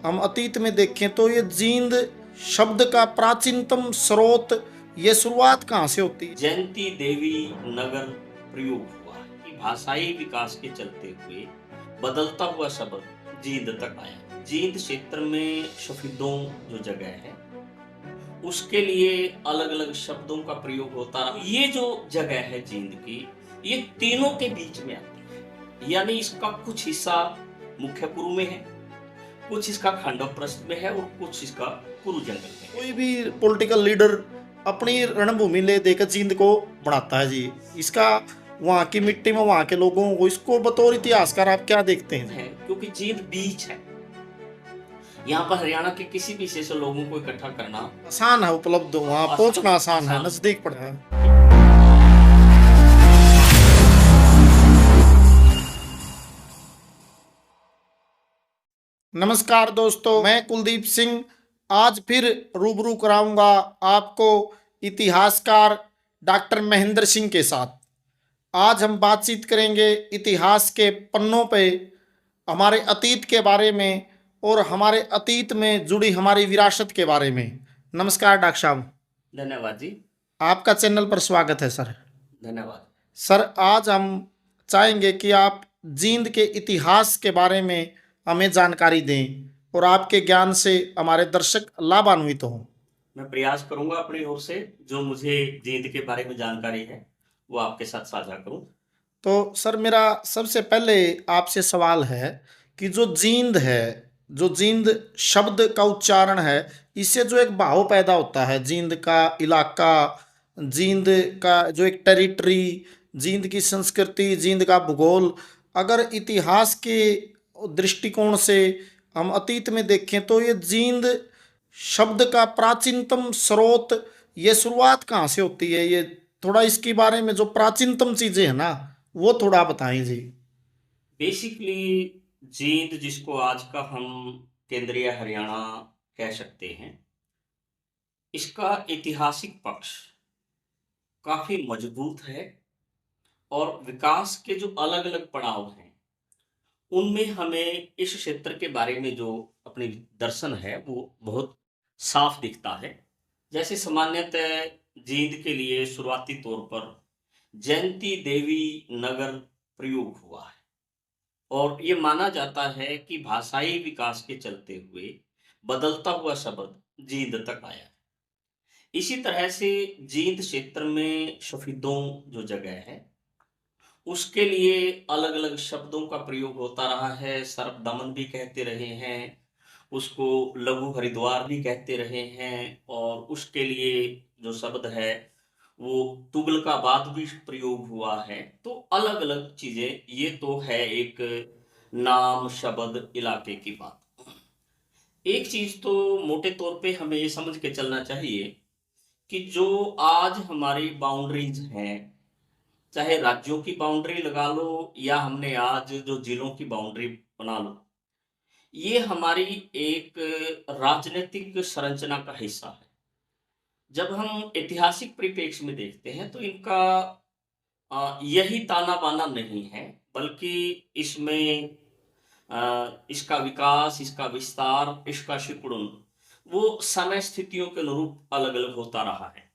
हम अतीत में देखें तो ये जींद शब्द का प्राचीनतम स्रोत, ये शुरुआत कहाँ से होती है? जयंती देवी नगर प्रयोग हुआ कि भाषाई विकास के चलते हुए बदलता हुआ शब्द जींद तक आया। जींद क्षेत्र में शफीदों जो जगह है उसके लिए अलग अलग शब्दों का प्रयोग होता रहा। ये जो जगह है जींद की, ये तीनों के बीच में आती है, यानी इसका कुछ हिस्सा मुख्य कुरु में है, कुछ इसका खांडव में है और कुछ इसका कुरु जंगल में है। कोई भी पॉलिटिकल लीडर अपनी रणभूमि ले देकर जींद को बढ़ाता है जी। इसका वहाँ की मिट्टी में वहाँ के लोगों को, इसको बतौर इतिहासकार आप क्या देखते हैं जी? क्योंकि जींद बीच है, यहाँ पर हरियाणा के किसी भी हिस्से से लोगों को इकट्ठा करना आसान है, उपलब्ध वहाँ पहुँचना आसान है, नजदीक पड़ा है। नमस्कार दोस्तों, मैं कुलदीप सिंह आज फिर रूबरू कराऊंगा आपको इतिहासकार डॉक्टर महेंद्र सिंह के साथ। आज हम बातचीत करेंगे इतिहास के पन्नों पे हमारे अतीत के बारे में और हमारे अतीत में जुड़ी हमारी विरासत के बारे में। नमस्कार डॉक्टर साहब। धन्यवाद जी। आपका चैनल पर स्वागत है सर। धन्यवाद सर, आज हम चाहेंगे कि आप जींद के इतिहास के बारे में हमें जानकारी दें और आपके ज्ञान से हमारे दर्शक लाभान्वित हों। मैं प्रयास करूंगा अपनी ओर से जो मुझे जींद के बारे में जानकारी है वो आपके साथ साझा करूं। तो सर, मेरा सबसे पहले आपसे सवाल है कि जो जींद है, जो जींद शब्द का उच्चारण है, इससे जो एक भाव पैदा होता है, जींद का इलाका, जींद का जो एक टेरिटरी, जींद की संस्कृति, जींद का भूगोल, अगर इतिहास के दृष्टिकोण से हम अतीत में देखें तो ये जींद शब्द का प्राचीनतम स्रोत, ये शुरुआत कहाँ से होती है? ये थोड़ा इसके बारे में, जो प्राचीनतम चीजें हैं ना, वो थोड़ा बताएं जी। बेसिकली जींद, जिसको आज का हम केंद्रीय हरियाणा कह सकते हैं, इसका ऐतिहासिक पक्ष काफी मजबूत है और विकास के जो अलग अलग पड़ाव हैं उनमें हमें इस क्षेत्र के बारे में जो अपनी दर्शन है वो बहुत साफ दिखता है। जैसे सामान्यतः जींद के लिए शुरुआती तौर पर जयंती देवी नगर प्रयोग हुआ है और ये माना जाता है कि भाषाई विकास के चलते हुए बदलता हुआ शब्द जींद तक आया है। इसी तरह से जींद क्षेत्र में शफीदों जो जगह है उसके लिए अलग अलग शब्दों का प्रयोग होता रहा है। सर्प दमन भी कहते रहे हैं उसको, लघु हरिद्वार भी कहते रहे हैं, और उसके लिए जो शब्द है वो तुगलकाबाद भी प्रयोग हुआ है। तो अलग अलग चीजें, ये तो है एक नाम शब्द इलाके की बात। एक चीज तो मोटे तौर पे हमें ये समझ के चलना चाहिए कि जो आज हमारी बाउंड्रीज हैं, चाहे राज्यों की बाउंड्री लगा लो या हमने आज जो जिलों की बाउंड्री बना लो, ये हमारी एक राजनीतिक संरचना का हिस्सा है। जब हम ऐतिहासिक परिप्रेक्ष्य में देखते हैं तो इनका यही ताना बाना नहीं है, बल्कि इसमें इसका विकास, इसका विस्तार, इसका सिकुड़न वो समय स्थितियों के अनुरूप अलग अलग होता रहा है।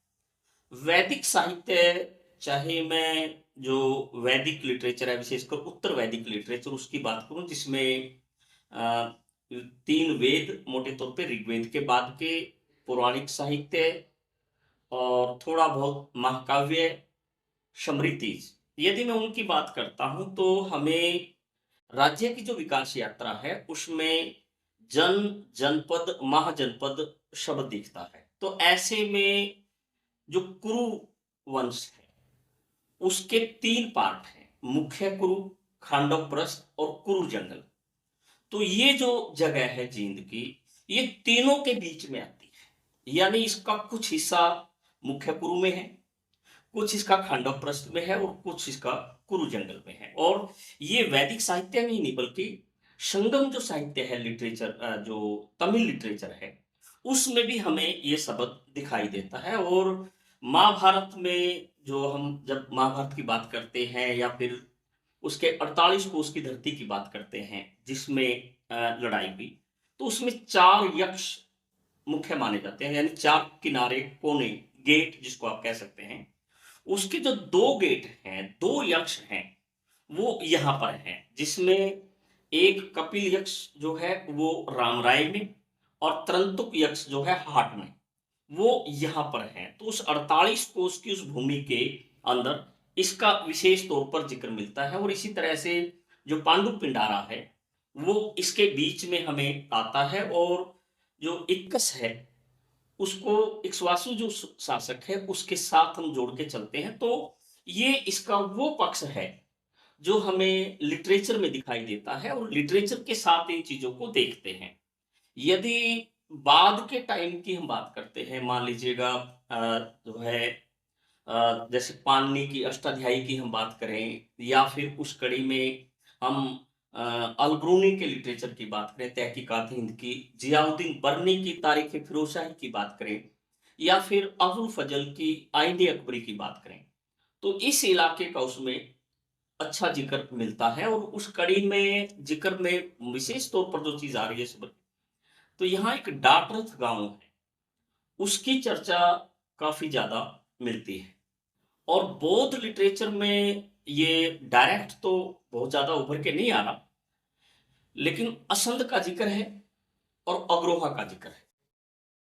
वैदिक साहित्य, चाहे मैं जो वैदिक लिटरेचर है, विशेषकर उत्तर वैदिक लिटरेचर, उसकी बात करूं जिसमें अ, 3 वेद मोटे तौर पे ऋग्वेद के बाद के पौराणिक साहित्य और थोड़ा बहुत महाकाव्य, स्मृतिज, यदि मैं उनकी बात करता हूं तो हमें राज्य की जो विकास यात्रा है उसमें जन, जनपद, महाजनपद शब्द दिखता है। तो ऐसे में जो कुरु वंश है उसके 3 पार्ट हैं, मुख्य कुरु, खांडव प्रस्थ और कुरु जंगल। तो ये जो जगह है जींद की, ये तीनों के बीच में आती है, यानी इसका कुछ हिस्सा मुख्य कुरु में है, कुछ इसका खांडव प्रस्थ में है और कुछ इसका कुरु जंगल में है। और ये वैदिक साहित्य में ही नहीं बल्कि संगम जो साहित्य है, लिटरेचर, जो तमिल लिटरेचर है, उसमें भी हमें ये शब्द दिखाई देता है। और महाभारत में जो हम जब महाभारत की बात करते हैं या फिर उसके 48 कोस की धरती की बात करते हैं जिसमें लड़ाई हुई, तो उसमें 4 यक्ष मुख्य माने जाते हैं, यानी 4 किनारे, कोने, गेट जिसको आप कह सकते हैं। उसके जो 2 गेट हैं, 2 यक्ष हैं, वो यहाँ पर हैं, जिसमें एक कपिल यक्ष जो है वो रामराय में, और त्रंतुक यक्ष जो है हाट में, वो यहाँ पर हैं। तो उस 48 कोस की उस भूमि के अंदर इसका विशेष तौर पर जिक्र मिलता है। और इसी तरह से जो पांडु पिंडारा है वो इसके बीच में हमें आता है, और जो इक्कस है उसको इक्ष्वासु जो शासक है उसके साथ हम जोड़ के चलते हैं। तो ये इसका वो पक्ष है जो हमें लिटरेचर में दिखाई देता है, और लिटरेचर के साथ इन चीजों को देखते हैं। यदि बाद के टाइम की हम बात करते हैं, मान लीजिएगा जो है जैसे पाणिनि की अष्टाध्यायी की हम बात करें, या फिर उस कड़ी में हम अलबरूनी के लिटरेचर की बात करें, तहकीकात हिंद की, जियाउद्दीन बर्नी की तारीख फिरोजशाही की बात करें, या फिर अबुल फजल की आइने अकबरी की बात करें, तो इस इलाके का उसमें अच्छा जिक्र मिलता है। और उस कड़ी में जिक्र में विशेष तौर पर जो चीज आ रही है सुबह, तो यहाँ एक डाटरथ गांव है, उसकी चर्चा काफी ज्यादा मिलती है। और बौद्ध लिटरेचर में ये डायरेक्ट तो बहुत ज्यादा उभर के नहीं आ रहा, लेकिन असंध का जिक्र है और अग्रोहा का जिक्र है।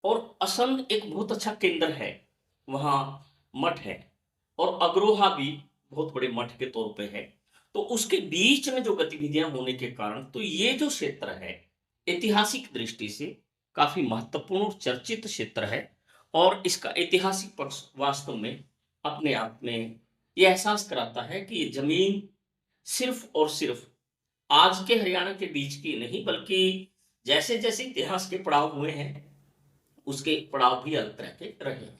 और असंध एक बहुत अच्छा केंद्र है, वहां मठ है, और अग्रोहा भी बहुत बड़े मठ के तौर पे है। तो उसके बीच में जो गतिविधियां होने के कारण, तो ये जो क्षेत्र है ऐतिहासिक दृष्टि से काफी महत्वपूर्ण और चर्चित क्षेत्र है। और इसका ऐतिहासिक पक्ष वास्तव में अपने आप में ये एहसास कराता है कि ये जमीन सिर्फ और सिर्फ आज के हरियाणा के बीच की नहीं, बल्कि जैसे जैसे इतिहास के पड़ाव हुए हैं उसके पड़ाव भी अलग तरह के रहे हैं।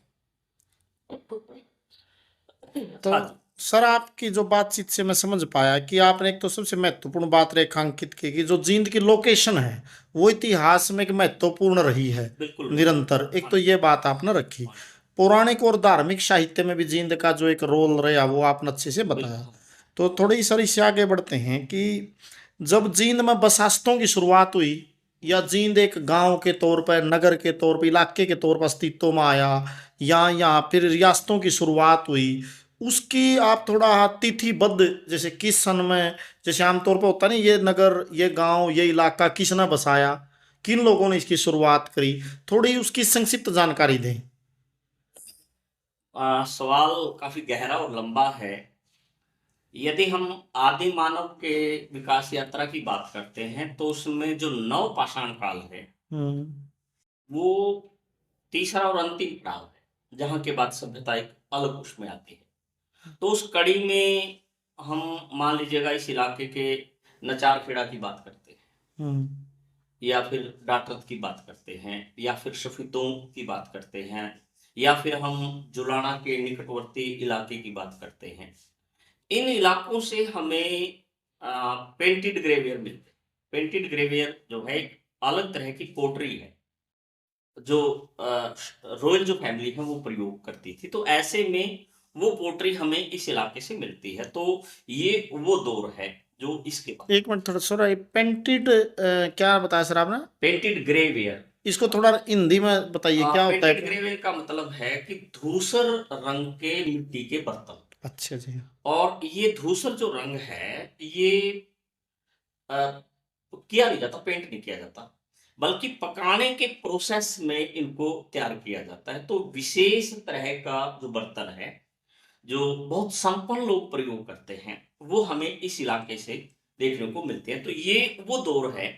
तो हाँ जी। सर, आपकी जो बातचीत से मैं समझ पाया कि आपने एक तो सबसे महत्वपूर्ण बात रेखांकित की कि जो जींद की लोकेशन है वो इतिहास में एक महत्वपूर्ण रही है बिल्कुल बिल्कुल। निरंतर। एक हाँ तो जी। ये बात आपने रखी। हाँ जी। पौराणिक और धार्मिक साहित्य में भी जींद का जो एक रोल रहा वो आपने अच्छे से बताया। बिल्कुल। तो थोड़ी सर इससे आगे बढ़ते हैं कि जब जींद में बसास्तों की शुरुआत हुई, या जींद एक गांव के तौर पर, नगर के तौर पर, इलाके के तौर पर अस्तित्व में आया, या यहाँ फिर रियासतों की शुरुआत हुई, उसकी आप थोड़ा तिथिबद्ध, जैसे किस सन में, जैसे आमतौर पर होता नहीं, ये नगर, ये गांव, ये इलाका किसने बसाया, किन लोगों ने इसकी शुरुआत करी, थोड़ी उसकी संक्षिप्त जानकारी दें। सवाल काफी गहरा और लंबा है। यदि हम आदि मानव के विकास यात्रा की बात करते हैं, तो उसमें जो नव पाषाण काल है हम्म। वो तीसरा और अंतिम पड़ाव है, जहां के बाद सभ्यता एक अलग उसमें आती है। तो उस कड़ी में हम मान लीजिएगा इस इलाके के नचार खेड़ा की बात करते हैं, हम्म। या फिर डाटरत की बात करते हैं, या फिर शफीतों की बात करते हैं, या फिर हम जुलाना के निकटवर्ती इलाके की बात करते हैं। इन इलाकों से हमें पेंटेड ग्रेवियर मिलते हैं। पेंटेड ग्रेवियर जो है एक अलग तरह की पोट्री है, जो रॉयल जो फैमिली है वो प्रयोग करती थी। तो ऐसे में वो पोट्री हमें इस इलाके से मिलती है। तो ये वो दौर है जो इसके बाद। एक मिनट, थोड़ा सर, पेंटेड क्या बताया सर आपने? पेंटेड ग्रेवियर। इसको थोड़ा हिंदी में बताइए, क्या होता है पेंटेड क्या? ग्रेवियर का मतलब है कि धूसर रंग के मिट्टी के बर्तन। अच्छा जी। और ये धूसर जो रंग है ये अ, किया नहीं जाता, पेंट नहीं किया जाता, बल्कि पकाने के प्रोसेस में इनको तैयार किया जाता है। तो विशेष तरह का जो बर्तन है जो बहुत संपन्न लोग प्रयोग करते हैं, वो हमें इस इलाके से देखने को मिलते हैं। तो ये वो दौर है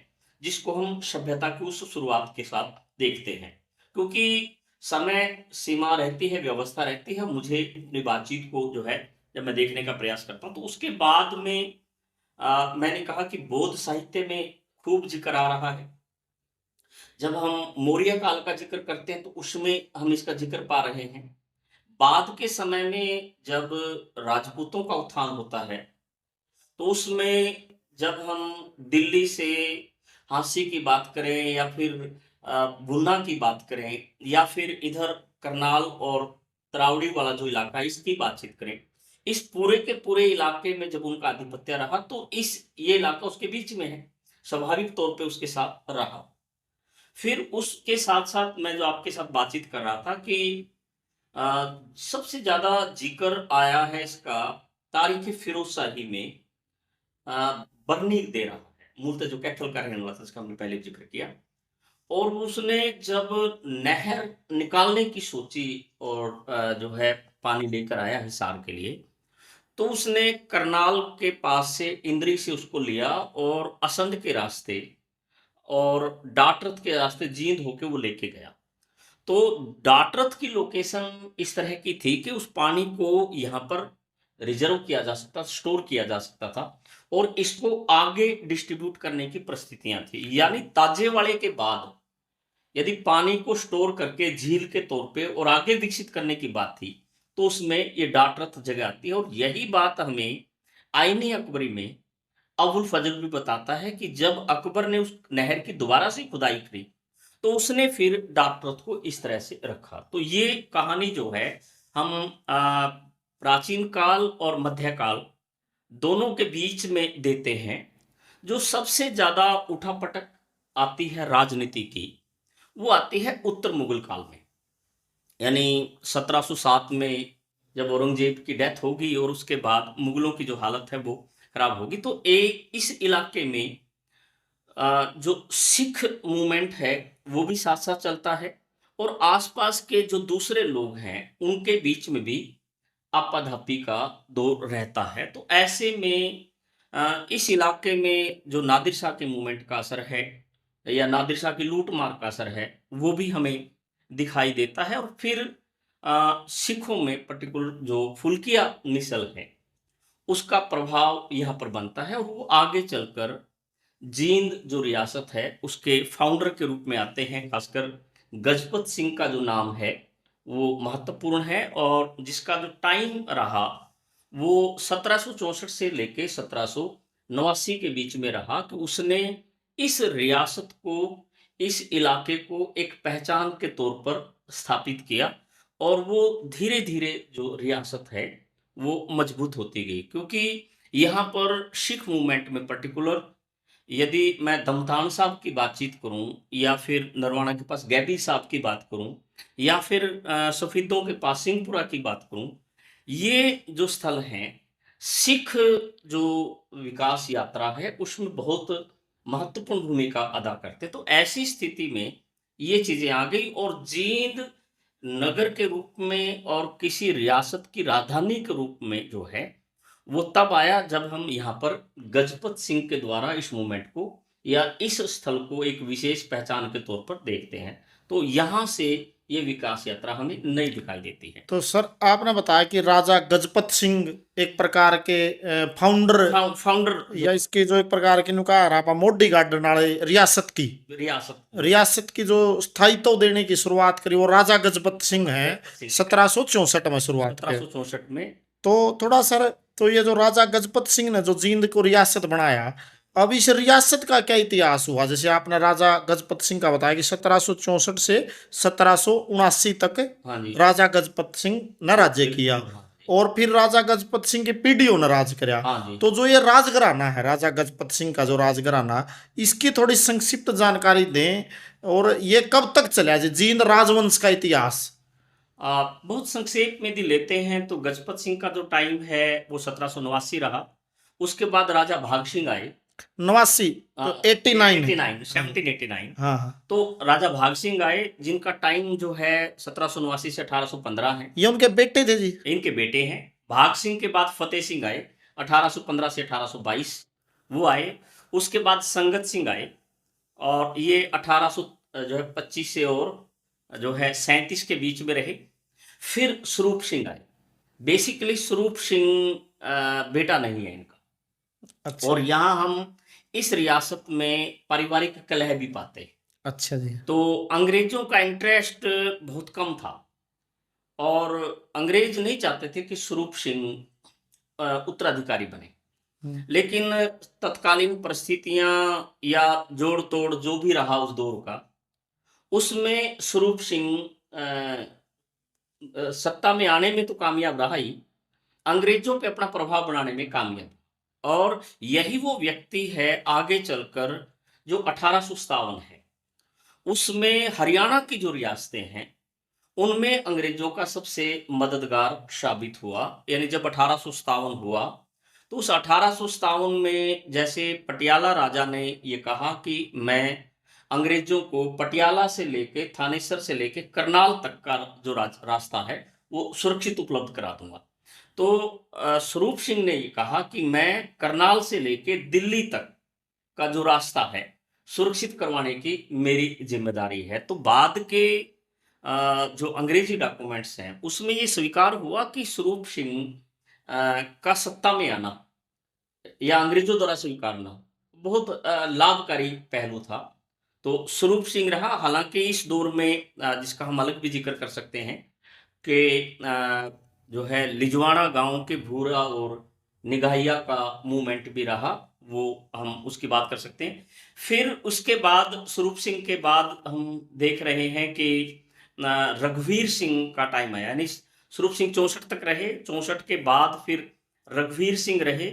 जिसको हम सभ्यता की उस शुरुआत के साथ देखते हैं। क्योंकि समय सीमा रहती है, व्यवस्था रहती है, मुझे अपनी बातचीत को जो है जब मैं देखने का प्रयास करता हूँ, तो उसके बाद में मैंने कहा कि बौद्ध साहित्य में खूब जिक्र आ रहा है। जब हम मौर्य काल का जिक्र करते हैं तो उसमें हम इसका जिक्र पा रहे हैं। बाद के समय में जब राजपूतों का उत्थान होता है, तो उसमें जब हम दिल्ली से हांसी की बात करें, या फिर गुना की बात करें, या फिर इधर करनाल और तरावड़ी वाला जो इलाका है इसकी बातचीत करें, इस पूरे के पूरे इलाके में जब उनका आधिपत्य रहा, तो इस ये इलाका उसके बीच में है, स्वाभाविक तौर पे उसके साथ रहा। फिर उसके साथ-साथ मैं जो आपके साथ बातचीत कर रहा था कि सबसे ज़्यादा ज़िक्र आया है इसका तारीख़ फ़िरोज़शाही में बर्नी दे रहा है। मूलतः जो कैथल का रहने वाला था, जिसका हमने पहले ज़िक्र किया। और उसने जब नहर निकालने की सोची और जो है पानी लेकर आया हिसार के लिए, तो उसने करनाल के पास से इंद्री से उसको लिया और असंध के रास्ते और डाटरथ के रास्ते जींद होके वो लेके गया। तो डाटरथ की लोकेशन इस तरह की थी कि उस पानी को यहाँ पर रिजर्व किया जा सकता, स्टोर किया जा सकता था और इसको आगे डिस्ट्रीब्यूट करने की परिस्थितियां थी। यानी ताजेवाड़े के बाद यदि पानी को स्टोर करके झील के तौर पे और आगे विकसित करने की बात थी, तो उसमें ये डाटरथ जगह आती है। और यही बात हमें आईने अकबरी में अबुल फजल भी बताता है कि जब अकबर ने उस नहर की दोबारा से खुदाई करी, तो उसने फिर डाकरथ को इस तरह से रखा। तो ये कहानी जो है हम प्राचीन काल और मध्यकाल दोनों के बीच में देते हैं। जो सबसे ज़्यादा उठापटक आती है राजनीति की, वो आती है उत्तर मुगल काल में। यानी 1707 में जब औरंगजेब की डेथ होगी और उसके बाद मुगलों की जो हालत है वो खराब होगी, तो एक इस इलाके में जो सिख मूवमेंट है वो भी साथ साथ चलता है और आसपास के जो दूसरे लोग हैं उनके बीच में भी आपाधापी का दौर रहता है। तो ऐसे में इस इलाके में जो नादिर शाह के मूवमेंट का असर है या नादिर शाह की लूट मार का असर है, वो भी हमें दिखाई देता है। और फिर सिखों में पर्टिकुलर जो फुल्किया मिसल है उसका प्रभाव यहाँ पर बनता है और वो आगे चलकर जींद जो रियासत है उसके फाउंडर के रूप में आते हैं। खासकर गजपत सिंह का जो नाम है वो महत्वपूर्ण है और जिसका जो टाइम रहा वो 1764 से लेके 1789 के बीच में रहा कि उसने इस रियासत को, इस इलाके को एक पहचान के तौर पर स्थापित किया और वो धीरे धीरे जो रियासत है वो मजबूत होती गई। क्योंकि यहाँ पर सिख मूवमेंट में पर्टिकुलर यदि मैं दमतान साहब की बातचीत करूं या फिर नरवाना के पास गैबी साहब की बात करूं या फिर सफीदों के पास सिंहपुरा की बात करूं, ये जो स्थल हैं सिख जो विकास यात्रा है उसमें बहुत महत्वपूर्ण भूमिका अदा करते। तो ऐसी स्थिति में ये चीजें आ गई और जींद नगर के रूप में और किसी रियासत की राजधानी के रूप में जो है वो तब आया जब हम यहाँ पर गजपत सिंह के द्वारा इस मूवमेंट को या इस स्थल को एक विशेष पहचान के तौर पर देखते हैं। तो यहाँ से ये विकास यात्रा हमें नई दिखाई देती है। तो सर आपने बताया कि राजा गजपत सिंह एक प्रकार के फाउंडर फाउंडर या इसके जो एक प्रकार की नुका आप मोडी गार्डन वाले रियासत रियासत की जो स्थायित्व देने की शुरुआत करी वो राजा गजपत सिंह है। 1764 में शुरुआत की। 1764 में तो थोड़ा सर, तो ये जो राजा गजपत सिंह ने जो जींद को रियासत बनाया, अब इस रियासत का क्या इतिहास हुआ? जैसे आपने राजा गजपत सिंह का बताया कि 1764 से 1779 तक हाँ जी राजा गजपत सिंह ने राज्य किया और फिर राजा गजपत सिंह की पीढ़ियों ने राज कराया। हाँ जी। तो जो ये राजघराना है राजा गजपत सिंह का जो राजघराना, इसकी थोड़ी संक्षिप्त जानकारी दें और ये कब तक चला जी जींद राजवंश का इतिहास? बहुत संक्षेप में यदि लेते हैं तो गजपत सिंह का जो टाइम है वो 1789 रहा। उसके बाद राजा भाग सिंह आए 89 तो 89 है। 1789। हाँ हाँ, तो राजा भाग सिंह आए जिनका टाइम जो है 1789 से 1815 है। ये उनके बेटे थे जी? इनके बेटे हैं। भाग सिंह के बाद फतेह सिंह आए 1815 से 1822, वो आए। उसके बाद संगत सिंह आए और ये 1800 जो है 25 से और जो है 37 के बीच में रहे। फिर स्वरूप सिंह आए। बेसिकली स्वरूप सिंह बेटा नहीं है इनका। अच्छा। और यहाँ हम इस रियासत में पारिवारिक कलह भी पाते हैं। अच्छा जी। तो अंग्रेजों का इंटरेस्ट बहुत कम था और अंग्रेज नहीं चाहते थे कि स्वरूप सिंह उत्तराधिकारी बने। लेकिन तत्कालीन परिस्थितियां या जोड़ तोड़ जो भी रहा उस दौर का, उसमें स्वरूप सिंह सत्ता में आने में तो कामयाब रहा ही, अंग्रेजों पे अपना प्रभाव बनाने में कामयाब। और यही वो व्यक्ति है आगे चलकर जो 1857 है उसमें हरियाणा की जो रियासतें हैं, उनमें अंग्रेजों का सबसे मददगार साबित हुआ। यानी जब 1857 हुआ, तो उस 1857 में जैसे पटियाला राजा ने ये कहा कि मैं अंग्रेजों को पटियाला से लेके थानेसर से लेके करनाल तक का जो रास्ता है, वो सुरक्षित उपलब्ध करा दूंगा। तो स्वरूप सिंह ने ये कहा कि मैं करनाल से लेके दिल्ली तक का जो रास्ता है, सुरक्षित करवाने की मेरी ज़िम्मेदारी है। तो बाद के जो अंग्रेज़ी डॉक्यूमेंट्स हैं, उसमें ये स्वीकार हुआ कि स्वरूप सिंह का सत्ता में आना या अंग्रेज़ों द्वारा स्वीकारना बहुत लाभकारी पहलू था। तो स्वरूप सिंह रहा, हालाँकि इस दौर में जिसका हम अलग भी ज़िक्र कर सकते हैं कि जो है लिजवाड़ा गाँव के भूरा और निगाहिया का मूवमेंट भी रहा, वो हम उसकी बात कर सकते हैं। फिर उसके बाद स्वरूप सिंह के बाद हम देख रहे हैं कि रघुवीर सिंह का टाइम आया, यानी स्वरूप सिंह 64 तक रहे, 64 के बाद फिर रघुवीर सिंह रहे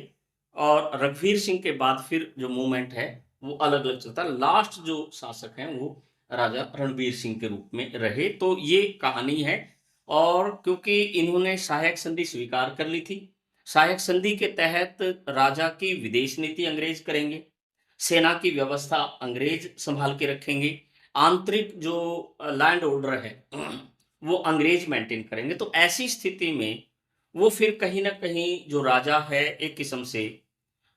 और रघुवीर सिंह के बाद फिर जो मूवमेंट है, वो अलग-अलग चलता है। लास्ट जो शासक हैं, वो राजा रणबीर सिंह के रूप में रहे। तो ये कहानी है और क्योंकि इन्होंने सहायक संधि स्वीकार कर ली थी, सहायक संधि के तहत राजा की विदेश नीति अंग्रेज करेंगे, सेना की व्यवस्था अंग्रेज सँभाल के रखेंगे, आंतरिक जो लैंड ऑर्डर है, वो अंग्रेज मेंटेन करेंगे। तो ऐसी स्थिति में वो फिर कहीं न कहीं जो राजा है, एक किस्म से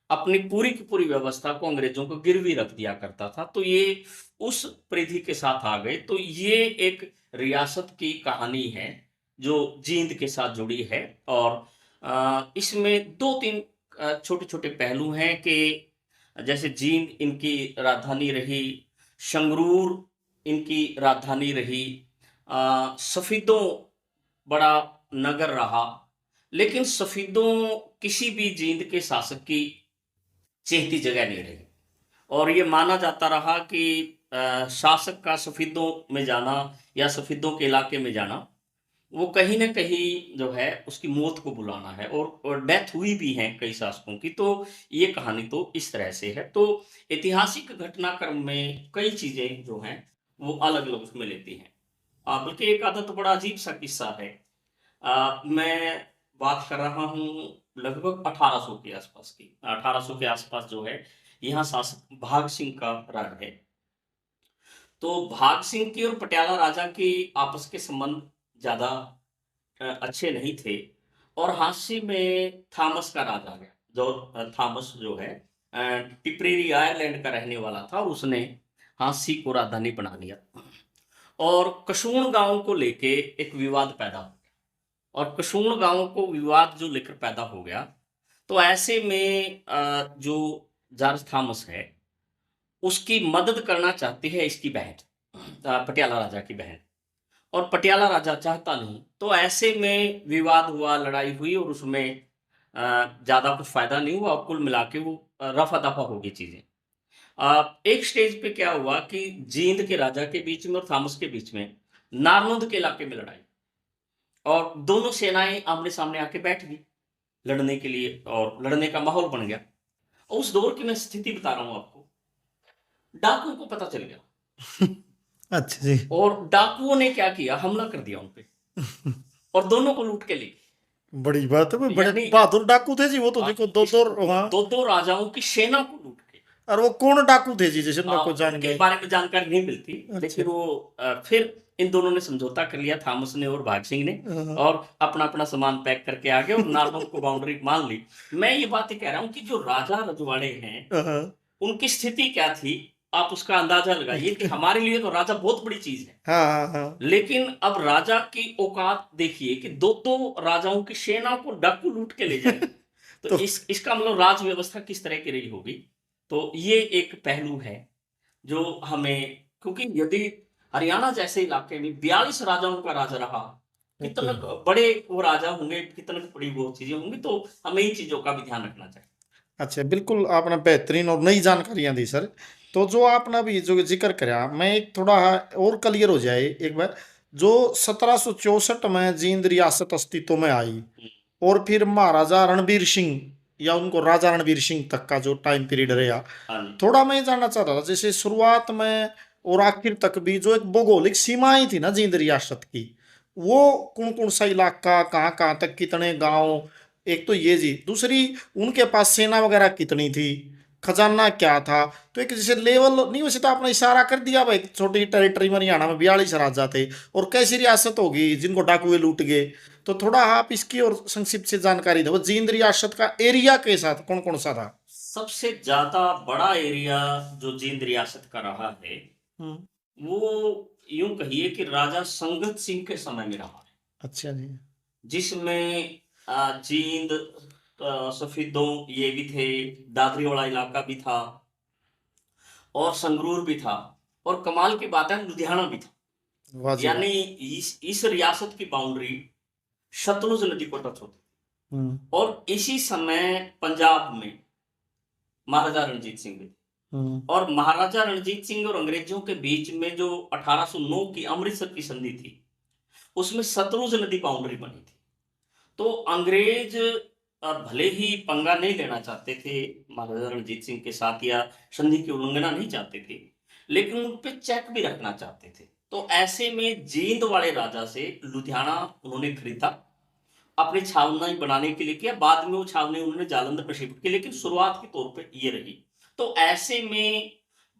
अपनी पूरी की पूरी व्यवस्था को अंग्रेजों को गिरवी रख दिया करता था। तो ये उस परिधि के साथ आ गए। तो ये एक रियासत की कहानी है, जो जींद के साथ जुड़ी है और इसमें 2-3 छोटे-छोटे पहलू हैं कि जैसे जींद इनकी राजधानी रही, संगरूर इनकी राजधानी रही, सफीदों बड़ा नगर रहा, लेकिन सफीदों किसी भी जींद के शासक की चहेती जगह नहीं रही और ये माना जाता रहा कि शासक का सफीदों में जाना या सफीदों के इलाके में जाना, वो कहीं न कहीं जो है उसकी मौत को बुलाना है और डेथ हुई भी है कई शासकों की। तो ये कहानी तो इस तरह से है। तो ऐतिहासिक घटनाक्रम में कई चीज़ें जो हैं, वो अलग-अलग उसमें लेती हैं। बल्कि एक आधा तो बड़ा अजीब-सा किस्सा है। मैं बात कर रहा हूँ लगभग 1800 के आसपास की। 1800 के आसपास जो है, यहाँ शासक भाग सिंह का राज है। तो भाग सिंह की और पटियाला राजा की आपस के संबंध ज़्यादा अच्छे नहीं थे और हांसी में थॉमस का राज आ गया। जो थॉमस जो है टिपरेरी आयरलैंड का रहने वाला था और उसने हांसी को राजधानी बना लिया और कसूण गाँव को लेके एक विवाद पैदा हो गया और कसूण गाँव को विवाद जो लेकर पैदा हो गया, तो ऐसे में जो जॉर्ज थॉमस है, उसकी मदद करना चाहती है इसकी बहन, पटियाला राजा की बहन और पटियाला राजा चाहता नहीं। तो ऐसे में विवाद हुआ, लड़ाई हुई और उसमें ज़्यादा कुछ फ़ायदा नहीं हुआ और कुल मिला के वो रफ़ा-दफ़ा हो गई चीज़ें। एक स्टेज पे क्या हुआ कि जींद के राजा के बीच में और थॉमस के बीच में नारनौंद के इलाके में लड़ाई और दोनों सेनाएँ आमने-सामने आके बैठ गई लड़ने के लिए और लड़ने का माहौल बन गया। उस दौर की मैं स्थिति बता रहा हूँ आपको। डाकुओं को पता चल गया अच्छा जी। और डाकुओं ने क्या किया, हमला कर दिया उन पे और दोनों को लूट के ले गए। बड़ी बात है, बड़े यानी बहादुर डाकू थे जी वो तो, देखो दो इस दो हाँ। 2-2 राजाओं की सेना को लूट के और वो कौन डाकू थे जी, जैसे मेरे को जान उनके गए। बारे में जानकारी नहीं मिलती, अच्छा। लेकिन वो फिर इन दोनों ने समझौता कर लिया, थॉमस ने और भाग सिंह ने हाँ, और अपना-अपना सामान पैक करके आ गए और नारनौल को बाउंड्री मान ली। मैं ये बात ये कह रहा हूँ कि जो राजा रजवाड़े हैं, हाँ, उनकी स्थिति क्या थी, आप उसका अंदाज़ा लगाइए कि हमारे लिए तो राजा बहुत बड़ी चीज़ है। हाँ, हाँ, हाँ। लेकिन अब राजा की औकात देखिए कि 2-2 राजाओं की सेना को डाकू लूट के ले जाए। तो तो इसका मतलब राज व्यवस्था किस तरह की रही होगी। तो ये एक पहलू है जो हमें, क्योंकि यदि हरियाणा जैसे इलाके में 42 राजाओं का राज रहा, कितने बड़े वो राजा होंगे, कितनी बड़ी वो चीज़ें होंगी, तो हमें इन चीज़ों का भी ध्यान रखना चाहिए। अच्छा, बिल्कुल आपने बेहतरीन और नई जानकारियां दी सर। तो जो आपने अभी जो जिक्र कराया, मैं एक थोड़ा और क्लियर हो जाए एक बार। जो 1764 में जींद रियासत अस्तित्व में आई हुँ, और फिर महाराजा रणबीर सिंह या उनको राजा रणबीर सिंह तक का जो टाइम पीरियड हुँ। रहा, हाँ जी। थोड़ा मैं ये जानना चाह रहा था, जैसे शुरुआत में और आखिर तक भी जो एक भौगोलिक सीमाएं थी ना जींद रियासत की, वो कौन कौन सा इलाका, कहाँ कहाँ तक, कितने गांव, एक तो ये जी, दूसरी उनके पास सेना वगैरह कितनी थी, खजाना क्या था। तो एक जैसे लेवल नहीं, वैसे तो आपने इशारा कर दिया भाई, छोटी टेरिटरी में हरियाणा में 42 राजा थे और कैसी रियासत होगी जिनको डाकुए लूट गए। तो थोड़ा आप इसकी और संक्षिप्त से जानकारी दो, जींद रियासत का एरिया के साथ कौन कौन सा था। सबसे ज्यादा बड़ा एरिया जो जींद रियासत का रहा है, हम्म। वो यूं कहिए कि राजा संगत सिंह के समय में रहा है, अच्छा जी। जिसमें जींद, सफीदों ये भी थे, दादरी वाला इलाका भी था, और संगरूर भी था, और कमाल की बात है लुधियाना भी था। वाह जी वाह। यानी इस रियासत की बाउंड्री सतलुज नदी को टच होती। हम्म। और इसी समय पंजाब में महाराजा रणजीत सिंह भी थे। हम्म। और महाराजा रणजीत सिंह और अंग्रेजों के बीच में जो 1809 की अमृतसर की संधि थी, उसमें सतलुज नदी बाउंड्री बनी थी। तो अंग्रेज भले ही पंगा नहीं लेना चाहते थे महाराजा रणजीत सिंह के साथ, या संधि की उल्लंघना नहीं चाहते थे, लेकिन उन पे चेक भी रखना चाहते थे। तो ऐसे में जींद वाले राजा से लुधियाना उन्होंने खरीदा, अपनी छावनी बनाने के लिए किया। बाद में वो छावनी उन्होंने जालंधर में शिफ्ट की, लेकिन शुरुआत के तौर पे ये रही। तो ऐसे में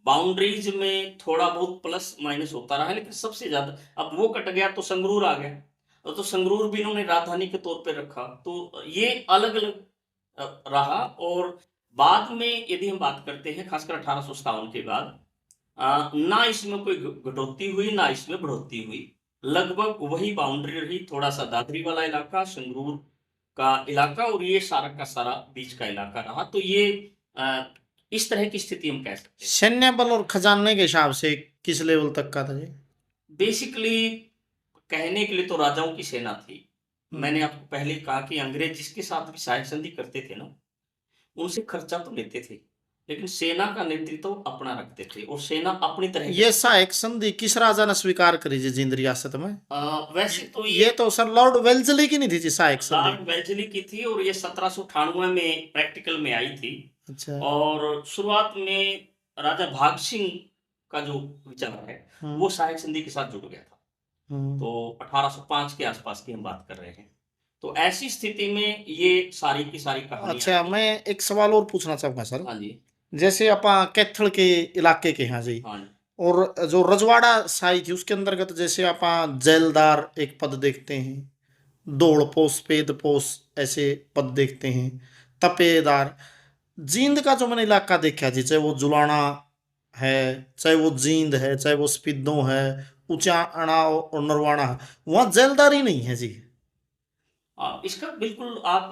बाउंड्रीज में थोड़ा बहुत प्लस माइनस होता रहा है, लेकिन सबसे ज्यादा अब वो कट गया तो संगरूर आ गया, और तो संगरूर भी इन्होंने राजधानी के तौर पे रखा। तो ये अलग अलग रहा। और बाद में यदि हम बात करते हैं, खासकर 1857 के बाद, ना इसमें कोई कटौती हुई ना इसमें बढ़ोतरी हुई, लगभग वही बाउंड्री रही। थोड़ा सा दादरी वाला इलाका, संगरूर का इलाका, और ये सारा का सारा बीच का इलाका रहा। तो ये अ, इस तरह की स्थिति हम कह सकते हैं। सैन्य बल और खजाने के हिसाब से किस लेवल तक का था जी। बेसिकली कहने के लिए तो राजाओं की सेना थी। हम्म। मैंने आपको पहले कहा कि अंग्रेज जिसके साथ भी सहायक संधि करते थे ना, उनसे खर्चा तो लेते थे, लेकिन सेना का नेतृत्व अपना रखते थे, और सेना अपनी तरह ये सहायक संधि किस राजा ने स्वीकार करी जी जींद रियासत में। वैसे तो ये तो सर लॉर्ड वेल्जली की नहीं थी जी सहायक संधि। लॉर्ड वेल्जली की थी, और ये 1798 में प्रैक्टिकल में आई थी। अच्छा। और शुरुआत में राजा भाग सिंह का जो विचार है, हम्म। वो सहायक संधि के साथ जुड़ गया था। हम्म। तो 1805 के आसपास की हम बात कर रहे हैं। तो ऐसी स्थिति में ये सारी की सारी कहानी अच्छा, आती। मैं एक सवाल और पूछना चाहूंगा सर। हाँ जी। जैसे अपा कैथल के इलाके के हैं जी, हाँ जी। और जो रजवाड़ा साई थी उसके अंतर्गत जैसे अपा जेलदार एक पद देखते हैं, दौड़पोश, पेदपोश, ऐसे पद देखते हैं, तपेदार। जींद का जो मैंने इलाका देखा जी, चाहे वो जुलाना है, चाहे वो जींद है, चाहे वो स्पिद्दो है, ऊंचा अणाव और नरवाना है, वहाँ जेलदार ही नहीं है जी। इसका बिल्कुल आप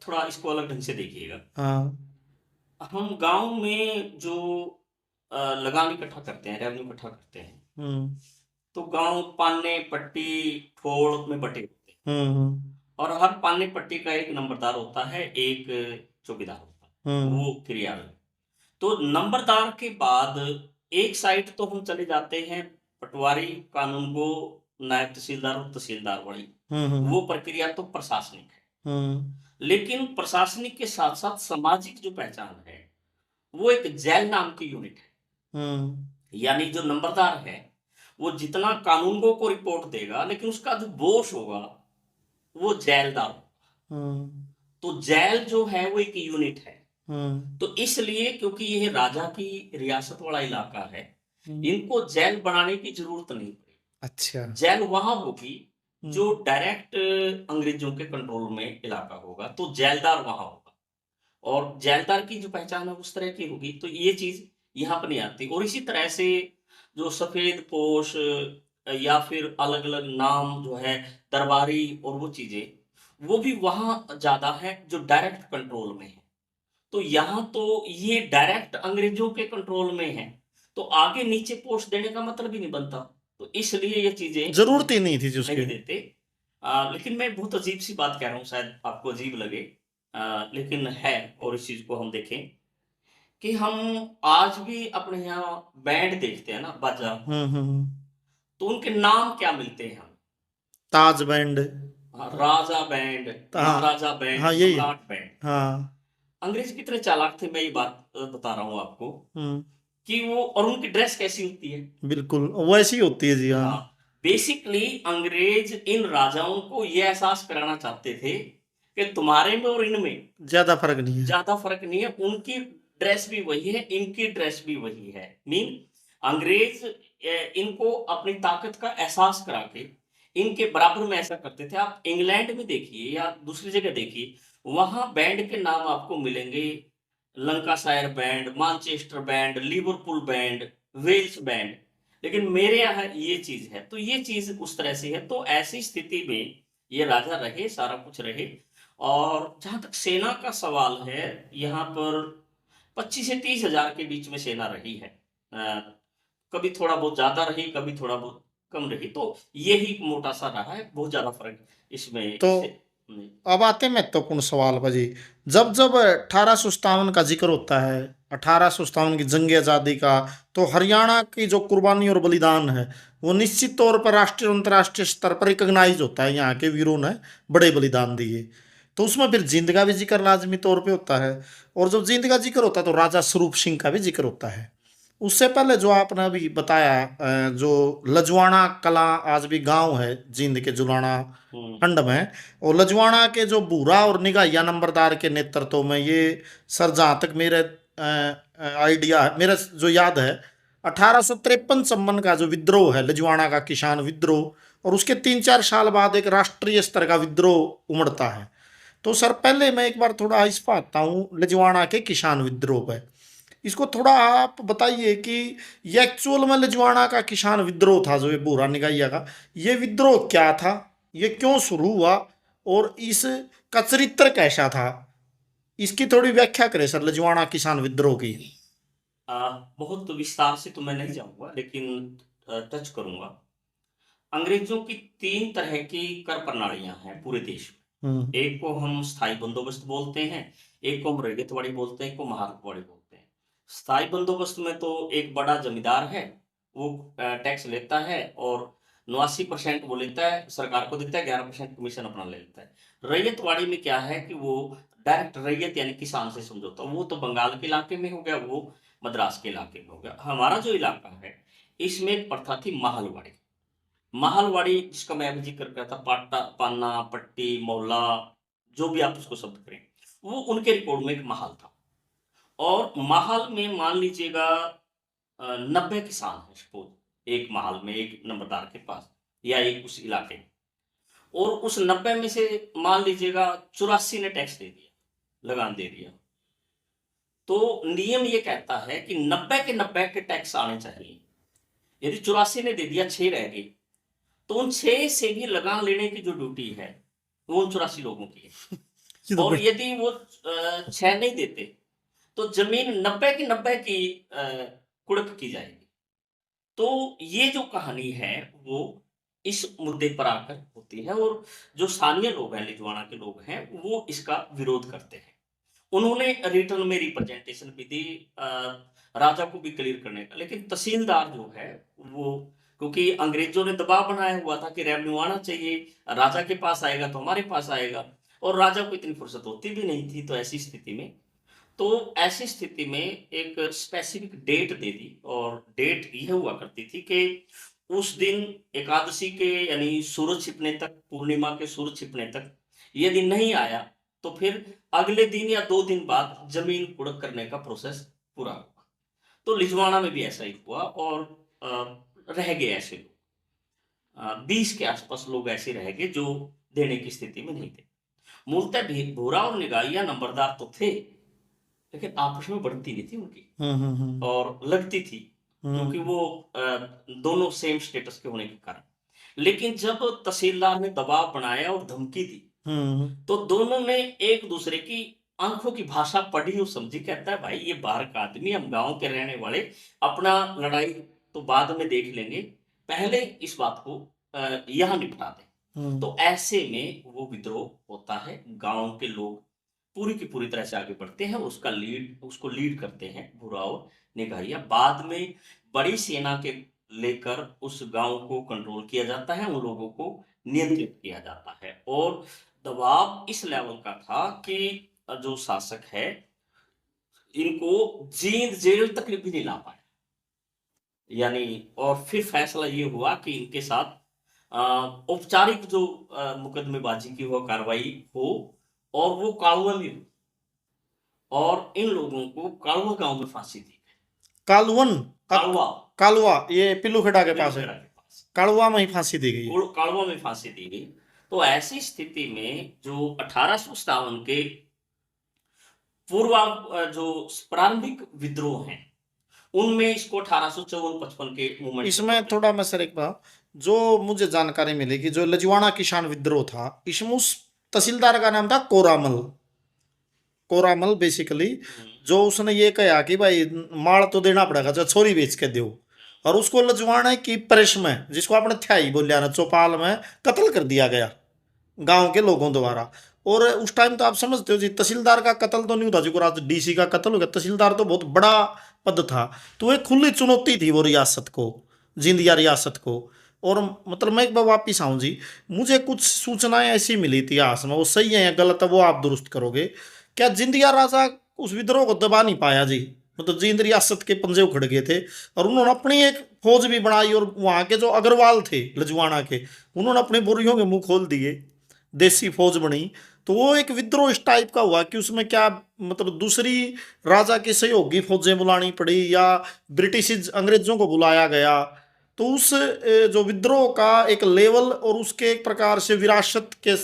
थोड़ा इसको अलग ढंग से देखिएगा। हाँ। हम गांव में जो लगान इकट्ठा करते हैं, रेवेन्यू इकट्ठा करते हैं, हम्म। तो गांव पाने पट्टी ठोड़ में बटे होते हैं। हम्म। और हर पाने पट्टी का एक नंबरदार होता है, एक चौकीदार होता है, हम्म। वो क्रियालय। तो नंबरदार के बाद एक साइड तो हम चले जाते हैं पटवारी, कानूनगो, नायब तहसीलदार और तहसीलदार वाली। हम्म। वो प्रक्रिया तो प्रशासनिक है। हम्म। लेकिन प्रशासनिक के साथ साथ सामाजिक जो पहचान है, वो एक जेल नाम की यूनिट है। हम्म। यानी जो नंबरदार है, वो जितना कानूनगो को रिपोर्ट देगा, लेकिन उसका जो बॉस होगा वो जेलदार होगा। हम्म। तो जेल जो है वो एक यूनिट है। हम्म। तो इसलिए क्योंकि यह राजा की रियासत वाला इलाका है, हम्म। इनको जेल बनाने की जरूरत नहीं पड़ी। अच्छा। जेल वहां होगी जो हम्म। डायरेक्ट अंग्रेजों के कंट्रोल में इलाका होगा, तो जेलदार वहां होगा। और जेलदार की जो पहचान है उस तरह की होगी, तो ये चीज यहाँ पर नहीं आती। और इसी तरह से जो सफेद पोश या फिर अलग अलग नाम जो है, दरबारी और वो चीजें, वो भी वहां ज्यादा है जो डायरेक्ट कंट्रोल में है। तो यहाँ तो ये डायरेक्ट अंग्रेजों के कंट्रोल में है, तो आगे नीचे पोस्ट देने का मतलब ही नहीं बनता। तो इसलिए ये चीजें जरूरत ही नहीं थी जी उसके। नहीं देते। लेकिन मैं बहुत अजीब सी बात कह रहा हूँ, शायद आपको अजीब लगे, लेकिन है। और इस चीज को हम देखें कि हम आज भी अपने यहाँ बैंड देखते हैं ना, बाजा, हम्म। तो उनके नाम क्या मिलते हैं हम? ताज बैंड। राजा बैंड, हाँ। महाराजा हाँ बैंड, यही है। सम्राट बैंड। हाँ। अंग्रेज कितने चालाक थे, मैं ये बात बता रहा हूँ आपको। हम्म। कि वो, और उनकी ड्रेस कैसी होती है। बिल्कुल वैसी होती है जी, हाँ। हाँ, बेसिकली अंग्रेज इन राजाओं को ये एहसास कराना चाहते थे कि तुम्हारे में और इनमें ज्यादा फर्क नहीं है। ज्यादा फर्क नहीं है। उनकी ड्रेस भी वही है, इनकी ड्रेस भी वही है। मीन अंग्रेज इनको अपनी ताकत का एहसास करा के इनके बराबर में ऐसा करते थे। आप इंग्लैंड में देखिए या दूसरी जगह देखिए, वहां बैंड के नाम आपको मिलेंगे, Lancashire band, Manchester band, Liverpool band, Wales band. लेकिन मेरे यहाँ ये चीज है, तो ये चीज उस तरह से है। तो ऐसी स्थिति में ये राजा रहे, सारा कुछ रहे। और जहां तक सेना का सवाल है, यहाँ पर 25 से 30 हजार के बीच में सेना रही है। कभी थोड़ा बहुत ज्यादा रही, कभी थोड़ा बहुत कम रही। तो यही मोटा सा रहा है, बहुत ज्यादा फर्क इसमें तो इससे नहीं। अब आते हैं महत्वपूर्ण सवाल पर जी। जब जब 1857 का जिक्र होता है, 1857 की जंग आज़ादी का, तो हरियाणा की जो कुर्बानी और बलिदान है वो निश्चित तौर पर राष्ट्रीय और अंतर्राष्ट्रीय स्तर पर रिकॉग्नाइज होता है। यहाँ के वीरों ने बड़े बलिदान दिए, तो उसमें फिर जींद का भी जिक्र लाजमी तौर पे होता है। और जब जींद का जिक्र होता है तो राजा स्वरूप सिंह का भी जिक्र होता है। उससे पहले जो आपने अभी बताया, जो लजवाड़ा कला आज भी गांव है जींद के जुलाना हम्म। खंड में, और लजवाड़ा के जो बूरा और निगाहिया नंबरदार के नेतृत्व में ये, सर जहाँ तक मेरे आइडिया है, मेरा जो याद है, 1853 संबंध का जो विद्रोह है लजवाड़ा का किसान विद्रोह, और उसके 3-4 साल बाद एक राष्ट्रीय स्तर का विद्रोह उमड़ता है। तो सर पहले मैं एक बार थोड़ा इस पर आता हूँ लजवाड़ा के किसान विद्रोह पे। इसको थोड़ा आप बताइए कि ये एक्चुअल में लजवाड़ा का किसान विद्रोह था जो ये भूरा निगाहिया का, ये विद्रोह क्या था, ये क्यों शुरू हुआ, और इसका चरित्र कैसा था, इसकी थोड़ी व्याख्या करें सर लजवाड़ा किसान विद्रोह की। बहुत विस्तार से तो मैं नहीं जाऊंगा, लेकिन टच करूंगा। अंग्रेजों की 3 तरह की कर प्रणालियां हैं पूरे देश हम्म। में। एक को हम स्थायी बंदोबस्त बोलते हैं, एक को हम रैयतवाड़ी बोलते हैं, एक को महारतवाड़ी बोलते हैं। स्थायी बंदोबस्त में तो एक बड़ा जमींदार है, वो टैक्स लेता है और 89% वो लेता है, सरकार को देता है, 11% कमीशन अपना ले लेता है। रैयतवाड़ी में क्या है कि वो डायरेक्ट रैयत यानी किसान से समझौता, वो तो बंगाल के इलाके में हो गया, वो मद्रास के इलाके में हो गया। हमारा जो इलाका है इसमें एक प्रथा थी माहलवाड़ी। माहलवाड़ी जिसका मैं अभी जिक्र करता, पाटा, पान्ना, पट्टी, मोहल्ला, जो भी आप उसको शब्द करें, वो उनके रिकॉर्ड में एक महल था। और महल में मान लीजिएगा 90 किसान है सपोज, एक महल में एक नंबरदार के पास या एक उस इलाके में। और उस 90 में से मान लीजिएगा 84 ने टैक्स दे दिया, लगान दे दिया। तो नियम ये कहता है कि 90 के 90 के टैक्स आने चाहिए। यदि 84 ने दे दिया, 6 रह गए, तो उन 6 से भी लगान लेने की जो ड्यूटी है वो उन 84 लोगों की है। ये तो और बड़ी। यदि वो 6 नहीं देते तो जमीन 90 की 90 की कुड़क की जाएगी। तो ये जो कहानी है वो इस मुद्दे पर आकर होती है। और जो स्थानीय लोग हैं, लिजवाड़ा के लोग हैं, वो इसका विरोध करते हैं। उन्होंने रिटर्न में रिप्रेजेंटेशन भी दी राजा को भी क्लियर करने का। लेकिन तहसीलदार जो है वो, क्योंकि अंग्रेजों ने दबाव बनाया हुआ था कि रेवेन्यू आना चाहिए, राजा के पास आएगा तो हमारे पास आएगा, और राजा को इतनी फुर्सत होती भी नहीं थी। तो ऐसी स्थिति में एक स्पेसिफिक डेट दे दी, और डेट यह हुआ करती थी कि उस दिन एकादशी के यानी सूरज छिपने तक, पूर्णिमा के सूरज छिपने तक यदि नहीं आया तो फिर अगले दिन या 2 दिन बाद जमीन कुड़क करने का प्रोसेस पूरा हुआ। तो लिजवाड़ा में भी ऐसा ही हुआ, और रह गए ऐसे लोग, 20 के आसपास लोग ऐसे रह गए जो देने की स्थिति में नहीं थे। मूलतः भूरा और निगाहिया नंबरदार तो थे, लेकिन आपस में बढ़ती नहीं थी उनकी हम्म। और लगती थी, क्योंकि हम्म। वो दोनों सेम स्टेटस के होने के कारण। लेकिन जब तहसीलदार ने दबाव बनाया और धमकी दी, हम्म। तो दोनों ने एक दूसरे की आंखों की भाषा पढ़ी और समझी। कहता है भाई ये बाहर का आदमी, हम गांव के रहने वाले, अपना लड़ाई तो बाद में देख लेंगे, पहले इस बात को यहाँ निपटा दें। हम्म। तो ऐसे में वो विद्रोह होता है। गांव के लोग पूरी की पूरी तरह से आगे बढ़ते हैं, उसको लीड करते हैं भूरा और निगाहिया। बाद में बड़ी सेना के लेकर उस गांव को कंट्रोल किया जाता है, उन लोगों को नियंत्रित किया जाता है। और दबाव इस लेवल का था कि जो शासक है इनको जींद जेल तक भी नहीं ला पाया। यानी और फिर फैसला ये हुआ कि इनके साथ औपचारिक जो मुकदमेबाजी की वो कार्रवाई हो और वो कालवा में हो और इन लोगों को कालवा गांव में फांसी दी गई। कालवन कालवा कालवा ये पिल्लूखेड़ा के पास है। बेलूखेड़ा के पास कालवा में ही फांसी दी गई है। कालवा में फांसी दी गई। तो ऐसी स्थिति में जो 1857 के जो प्रारंभिक विद्रोह हैं उनमें इसको 1854-55 के मूवमेंट इसमें थोड़ा मैं सर एक बात जो मुझे जानकारी मिली कि जो लजवाड़ा किसान विद्रोह था इसमें उस तहसीलदार का नाम था कोरामल। कोरामल बेसिकली जो उसने ये कहा कि भाई माल तो देना पड़ेगा जो छोरी बेच के दो, और उसको लजवाड़े की परिश में जिसको आपने थ्याई बोलिया ना चौपाल में कत्ल कर दिया गया गांव के लोगों द्वारा। और उस टाइम तो आप समझते हो जी तहसीलदार का कत्ल तो नहीं होता जो आज डीसी का कत्ल हो गया, तहसीलदार तो बहुत बड़ा पद था। तो एक खुली चुनौती थी वो रियासत को, जिंदिया रियासत को। और मतलब मैं एक बार वापिस आऊँ जी, मुझे कुछ सूचनाएं ऐसी मिली इतिहास में, वो सही है या गलत है वो आप दुरुस्त करोगे। क्या जिंदिया राजा उस विद्रोह को दबा नहीं पाया जी? मतलब जींद रियासत के पंजे उखड़ गए थे और उन्होंने अपनी एक फौज भी बनाई, और वहाँ के जो अग्रवाल थे लजवाड़ा के उन्होंने अपने बोरियों के मुंह खोल दिए, देसी फौज बनी। तो वो एक विद्रोह इस टाइप का हुआ कि उसमें क्या मतलब दूसरी राजा के सहयोगी फौजें बुलानी पड़ी या ब्रिटिश अंग्रेजों को बुलाया गया। तो उस जो विद्रोह का एक लेवल और उसके एक प्रकार से विरासत के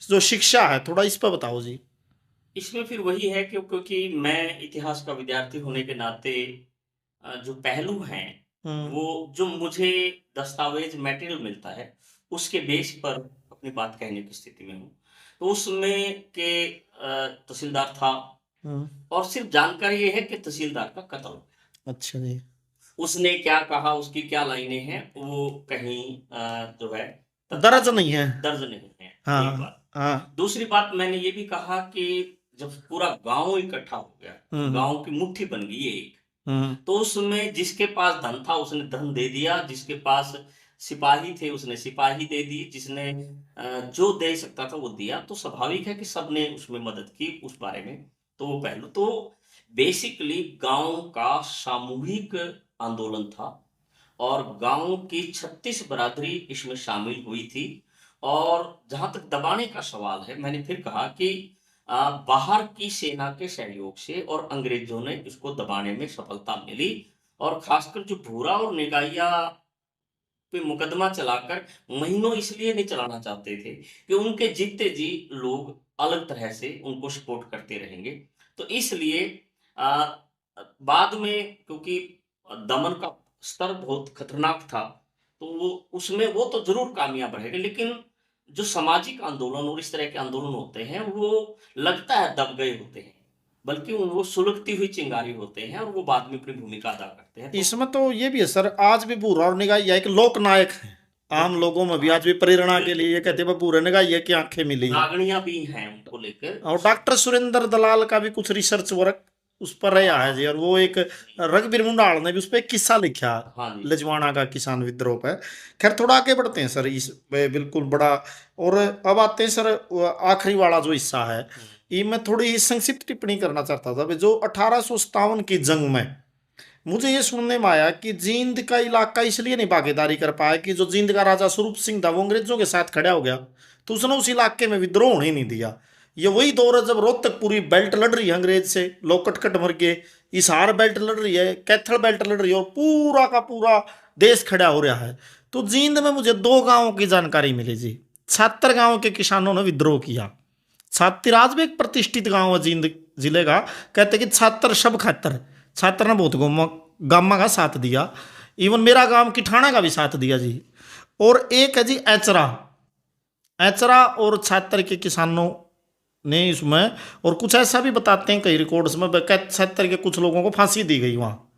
जो शिक्षा है थोड़ा इस पर बताओ जी। इसमें फिर वही है कि क्योंकि मैं इतिहास का विद्यार्थी होने के नाते जो पहलू हैं हम्म। वो जो मुझे दस्तावेज मटेरियल मिलता है उसके बेस पर अपनी बात कहने की स्थिति में हूँ। तो उसमें के तहसीलदार था हम्म। और सिर्फ जानकारी ये है कि तहसीलदार का कत्ल हो गया। अच्छा जी। उसने क्या कहा, उसकी क्या लाइनें हैं, वो कहीं जो है दर्ज नहीं है। दर्ज नहीं है। एक हाँ बात। हाँ। दूसरी बात मैंने ये भी कहा कि जब पूरा गांव इकट्ठा हो गया, हम्म। गांव की मुट्ठी बन गई एक, हम्म। तो उसमें जिसके पास धन था उसने धन दे दिया, जिसके पास सिपाही थे उसने सिपाही दे दी, जिसने जो दे सकता था वो दिया। तो स्वाभाविक है कि सबने उसमें मदद की उस बारे में। तो वो पहलू तो बेसिकली गांव का सामूहिक आंदोलन था और गांव की 36 बरादरी इसमें शामिल हुई थी। और जहां तक दबाने का सवाल है, मैंने फिर कहा कि बाहर की सेना के सहयोग से और अंग्रेजों ने इसको दबाने में सफलता मिली। और खासकर जो भूरा और निगाहिया पे मुकदमा चलाकर महीनों इसलिए नहीं चलाना चाहते थे कि उनके जीते जी लोग अलग तरह से उनको सपोर्ट करते रहेंगे। तो इसलिए आ, बाद में क्योंकि दमन का स्तर बहुत खतरनाक था, तो वो उसमें वो तो जरूर कामयाब रहेगा, लेकिन जो सामाजिक आंदोलन और इस तरह के आंदोलन होते हैं वो लगता है दब गए होते हैं, बल्कि वो सुलगती हुई चिंगारी होते हैं और वो बाद में अपनी भूमिका अदा करते हैं। तो इसमें तो ये भी है सर, आज भी भूरा और निगाहिया एक लोक नायक है आम लोगों में भी, आज भी प्रेरणा के लिए ये कहते हैं भूरे निगाहिया की आंखें मिली हैं। रागणियां भी हैं उनको लेकर। और डॉक्टर सुरेंद्र दलाल का भी कुछ रिसर्च वर्क उस पर रहा है जी, और वो एक रघुवीर मुंडाल ने भी उस पर एक किस्सा लिखा हाँ जी। लजवाड़ा का किसान विद्रोह पर। खैर थोड़ा आगे बढ़ते हैं सर इस पे बिल्कुल बड़ा। और अब आते हैं सर आखिरी वाला जो हिस्सा है, ये मैं थोड़ी संक्षिप्त टिप्पणी करना चाहता था। जो 1857 की जंग में मुझे ये सुनने में आया कि जींद का इलाका इसलिए नहीं भागीदारी कर पाया कि जो जींद का राजा स्वरूप सिंह था वो अंग्रेजों के साथ खड़ा हो गया, तो उसने उस इलाके में विद्रोह होने नहीं दिया। ये वही दौर है जब रोहतक पूरी बेल्ट लड़ रही है अंग्रेज से, लोग कटकट मर गए, हिसार बेल्ट लड़ रही है, कैथल बेल्ट लड़ रही है, और पूरा का पूरा देश खड़ा हो रहा है। तो जींद में मुझे दो गांवों की जानकारी मिली जी। छात्र गांव के किसानों ने विद्रोह किया। छात्र आज भी एक प्रतिष्ठित गांव है जींद जिले का, कहते कि छात्र सब खातर, छात्र ने बहुत गामा का साथ दिया, इवन मेरा गांव किठाना का भी साथ दिया जी। और एक है जी ऐचरा, ऐचरा और छात्र के किसानों ने इसमें, और कुछ ऐसा भी बताते हैं कई रिकॉर्ड्स में छात्र के कुछ लोगों को फांसी दी गई वहाँ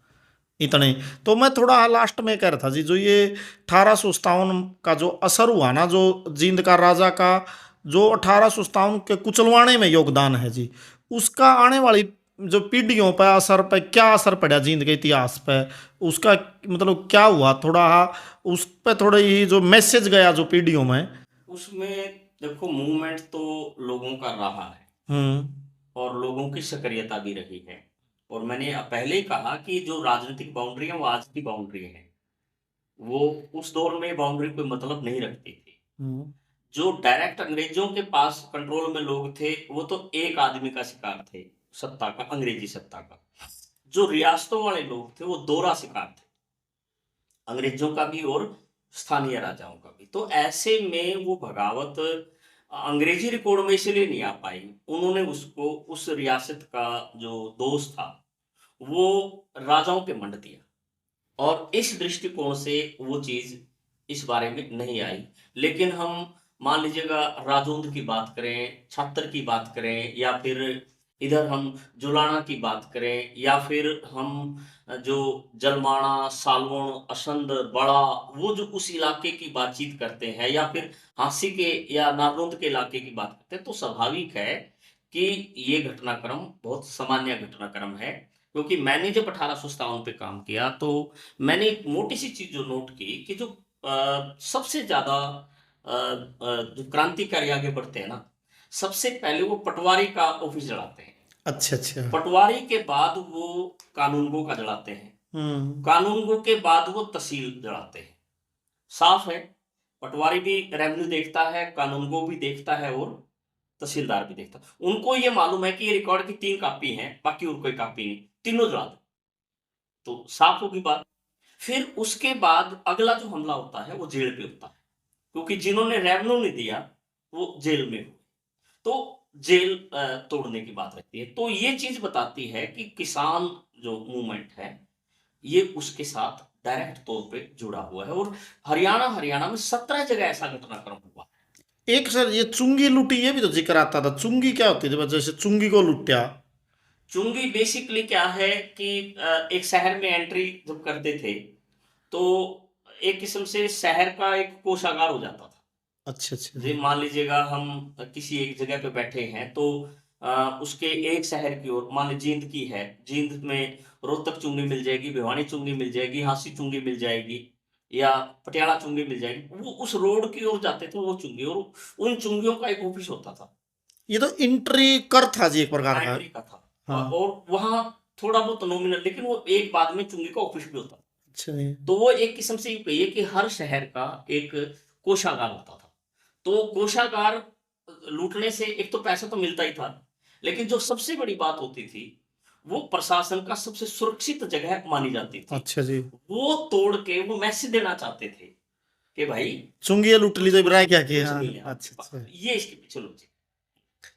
इतने। तो मैं थोड़ा लास्ट में कह रहा था जी, जो ये 1857 का जो असर हुआ ना, जो जींद का राजा का जो 1857 के कुचलवाने में योगदान है जी, उसका आने वाली जो पीढ़ियों पर असर पर क्या असर पड़ा जींद के इतिहास पर, उसका मतलब क्या हुआ, थोड़ा उस पर थोड़ा ही जो मैसेज गया जो पीढ़ियों में। उसमें देखो मूवमेंट तो लोगों का रहा है और लोगों की सक्रियता भी रही है। और मैंने पहले ही कहा कि जो राजनीतिक बाउंड्री है वो आज की बाउंड्री है। वो उस दौर में बाउंड्री कोई मतलब नहीं रखती थी। हम्म, जो डायरेक्ट अंग्रेजों के पास कंट्रोल में लोग थे, वो तो एक आदमी का शिकार थे, सत्ता का, अंग्रेजी सत्ता का। जो रियासतों वाले लोग थे, वो दोहरा शिकार थे, अंग्रेजों का भी और स्थानीय राजाओं का भी। तो ऐसे में वो बगावत अंग्रेजी रिकॉर्ड में इसलिए नहीं आ पाई, उन्होंने उसको, उस रियासत का जो दोस्त था, वो राजाओं पे मंड दिया, और इस दृष्टिकोण से वो चीज़ इस बारे में नहीं आई। लेकिन हम मान लीजिएगा राजौंद की बात करें, छात्र की बात करें, या फिर इधर हम जुलाना की बात करें, या फिर हम जो जलमाना, सालवन, असंध, बड़ा, वो जो उस इलाके की बातचीत करते हैं, या फिर हांसी के या नागौंद के इलाके की बात करते हैं, तो स्वाभाविक है कि ये घटनाक्रम बहुत सामान्य घटनाक्रम है। क्योंकि मैंने जब 1857 पे काम किया, तो मैंने एक मोटी सी चीज जो नोट की कि जो सबसे ज्यादा जो क्रांतिकारी आगे बढ़ते हैं ना, सबसे पहले वो पटवारी का ऑफिस जलाते हैं, अच्छा अच्छा। पटवारी के बाद वो कानूनगो का जलाते हैं, हम्म, कानूनगो के बाद वो तहसील जलाते हैं। साफ है, पटवारी भी रेवेन्यू देखता है, कानूनगो भी देखता है, और तहसीलदार भी देखता है। उनको ये मालूम है कि ये रिकॉर्ड की 3 कॉपी हैं, बाकी और कोई कॉपी नहीं, तीनों जला दो, तो साफ होगी बात। फिर उसके बाद अगला जो हमला होता है वो जेल पे होता है, क्योंकि जिन्होंने रेवेन्यू नहीं दिया वो जेल में हुए, तो जेल तोड़ने की बात रहती है। तो ये चीज बताती है कि किसान जो मूवमेंट है, ये उसके साथ डायरेक्ट तौर पे जुड़ा हुआ है। और हरियाणा में 17 जगह ऐसा घटनाक्रम हुआ। एक सर ये चुंगी लूटी ये भी तो जिक्र आता था, चुंगी क्या होती थी, जैसे चुंगी को लुट्या। चुंगी बेसिकली क्या है कि एक शहर में एंट्री जब करते थे, तो एक किस्म से शहर का एक कोषागार हो जाता था। अच्छा अच्छा जी, जी। मान लीजिएगा हम किसी एक जगह पे बैठे हैं, तो उसके एक शहर की ओर, मान लीजिए जींद की है, जींद में रोहतक चुंगी मिल जाएगी, भिवानी चुंगी मिल जाएगी, हांसी चुंगी मिल जाएगी, या पटियाला चुंगी मिल जाएगी। वो उस रोड की ओर जाते थे वो चुंगी, और उन चुंगियों का एक ऑफिस होता था, ये तो इंट्री कर था जी एक प्रकार का। एंट्री का था। हाँ। और वहाँ थोड़ा बहुत नॉमिनल, लेकिन वो एक बाद में चुंगी का ऑफिस भी होता था। अच्छा जी। तो वो एक किस्म से यूँ कहिए कि हर शहर का एक कोषागार होता था। तो कोषागार लूटने से एक तो पैसा तो मिलता ही था, लेकिन जो सबसे बड़ी बात होती थी, वो प्रशासन का सबसे सुरक्षित जगह मानी जाती थी। अच्छा जी। वो तोड़ के वो मैसेज देना चाहते थे कि भाई चुंगी ये लूट ली तो कुछ इब्राहिम क्या किया, कुछ हाँ। नहीं है आपके अच्छा पास। अच्छा। ये इसके पीछे लॉजिक।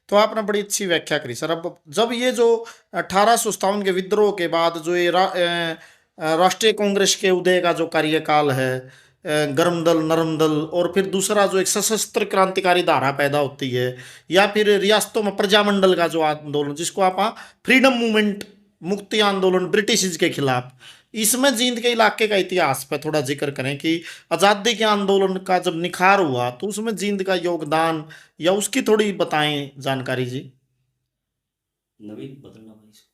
तो आपने बड़ी अच्छी व्याख्या करी सर। अब जब ये जो 1857 के विद्रोह के बाद जो ये राष्ट्रीय कांग्रेस के उदय का जो कार्यकाल है, गर्म दल नरम दल, और फिर दूसरा जो एक सशस्त्र क्रांतिकारी धारा पैदा होती है, या फिर रियासतों में प्रजामंडल का जो आंदोलन जिसको आप फ्रीडम मूवमेंट, मुक्ति आंदोलन ब्रिटिश के खिलाफ, इसमें जींद के इलाके का इतिहास पे थोड़ा जिक्र करें कि आज़ादी के आंदोलन का जब निखार हुआ तो उसमें जींद का योगदान या उसकी थोड़ी बताएं जानकारी जी। नवीन बदलना भाई इसको।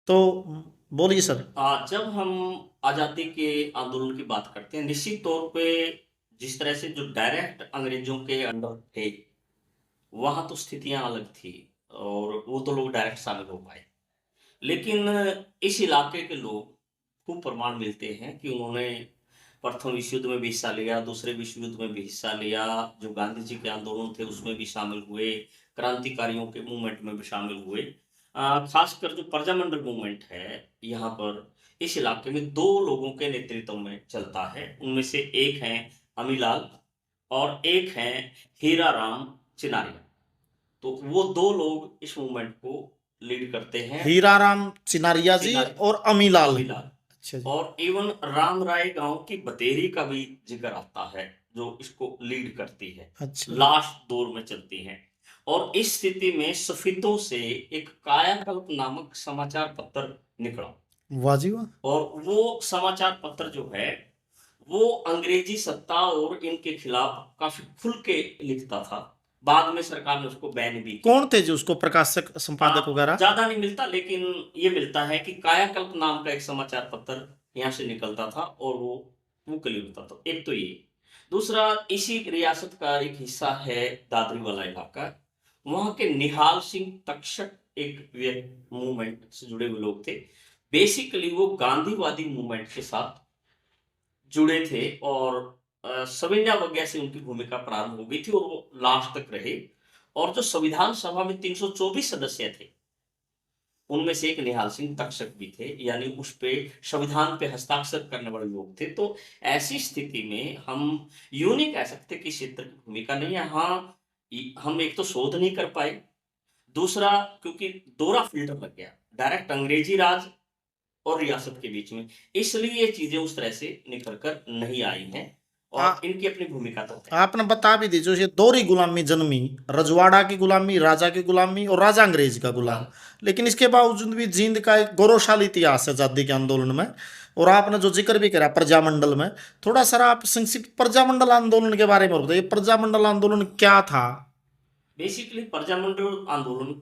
तो बोलिए सर। जब हम आजादी के आंदोलन की बात करते हैं, निश्चित तौर पे जिस तरह से जो डायरेक्ट अंग्रेजों के अंडर थे, वहां तो स्थितियां अलग थी, और वो तो लोग डायरेक्ट शामिल हो पाए। लेकिन इस इलाके के लोग, खूब प्रमाण मिलते हैं कि उन्होंने प्रथम विश्व युद्ध में भी हिस्सा लिया, दूसरे विश्व युद्ध में भी हिस्सा लिया, जो गांधी जी के आंदोलन थे उसमें भी शामिल हुए, क्रांतिकारियों के मूवमेंट में भी शामिल हुए। खासकर जो प्रजामंडल मूवमेंट है, यहाँ पर इस इलाके में 2 लोगों के नेतृत्व में चलता है। उनमें से एक हैं अमीलाल, और एक हैं हीरा राम चिनारिया। तो वो 2 लोग इस मूवमेंट को लीड करते हैं। हीराराम चिनारिया जी चिनारी, और अमीलाल। अमीलाल, अच्छा जी। और इवन राम राय गांव की बतेरी का भी जिक्र आता है, जो इसको लीड करती है, अच्छा। लास्ट दौर में चलती है। और इस स्थिति में सफेदों से एक कायाकल्प नामक समाचार पत्र निकला, वाह जी वाह। और वो समाचार पत्र जो है, वो अंग्रेजी सत्ता और इनके खिलाफ काफी खुल के लिखता था। बाद में सरकार ने उसको बैन भी किया। कौन थे जी उसको प्रकाशक संपादक वगैरह? ज्यादा नहीं मिलता, लेकिन ये मिलता है कि कायाकल्प नाम का एक समाचार पत्र यहाँ से निकलता था, और वो मुकली होता था। एक तो ये, दूसरा, इसी रियासत का एक हिस्सा है दादरी वाला इलाका। वहां के निहाल सिंह तक्षक एक मूवमेंट से जुड़े हुए लोग थे। बेसिकली वो गांधीवादी मूवमेंट के साथ जुड़े थे और सविनय अवज्ञा से उनकी भूमिका प्रारंभ हो गई थी और वो लास्ट तक रहे। और जो संविधान सभा में 324 सदस्य थे, उनमें से एक निहाल सिंह तक्षक भी थे, यानी उस पे संविधान पे हस्ताक्षर करने वाले लोग थे। तो ऐसी स्थिति में हम यूँ नहीं कह सकते कि क्षेत्र की भूमिका नहीं है। हाँ, हम एक तो शोध नहीं कर पाए, दूसरा क्योंकि दोहरा फ़िल्टर लग गया, डायरेक्ट अंग्रेजी राज और रियासत के बीच में, इसलिए ये चीज़ें उस तरह से निखर कर नहीं आई हैं आ, और इनकी अपनी भूमिका तो है। आपने बता भी दी जो ये दोहरी गुलामी जन्मी, रजवाड़ा की गुलामी, राजा की गुलामी और राजा अंग्रेज का गुलाम। हाँ, लेकिन इसके बावजूद भी जींद का एक गौरवशाली इतिहास है आजादी के आंदोलन में। और आपने जो जिक्र भी करा प्रजामंडल में, थोड़ा सर आप संक्षिप्त प्रजामंडल आंदोलन के बारे में बताइए, प्रजामंडल आंदोलन क्या था? बेसिकली प्रजामंडल आंदोलन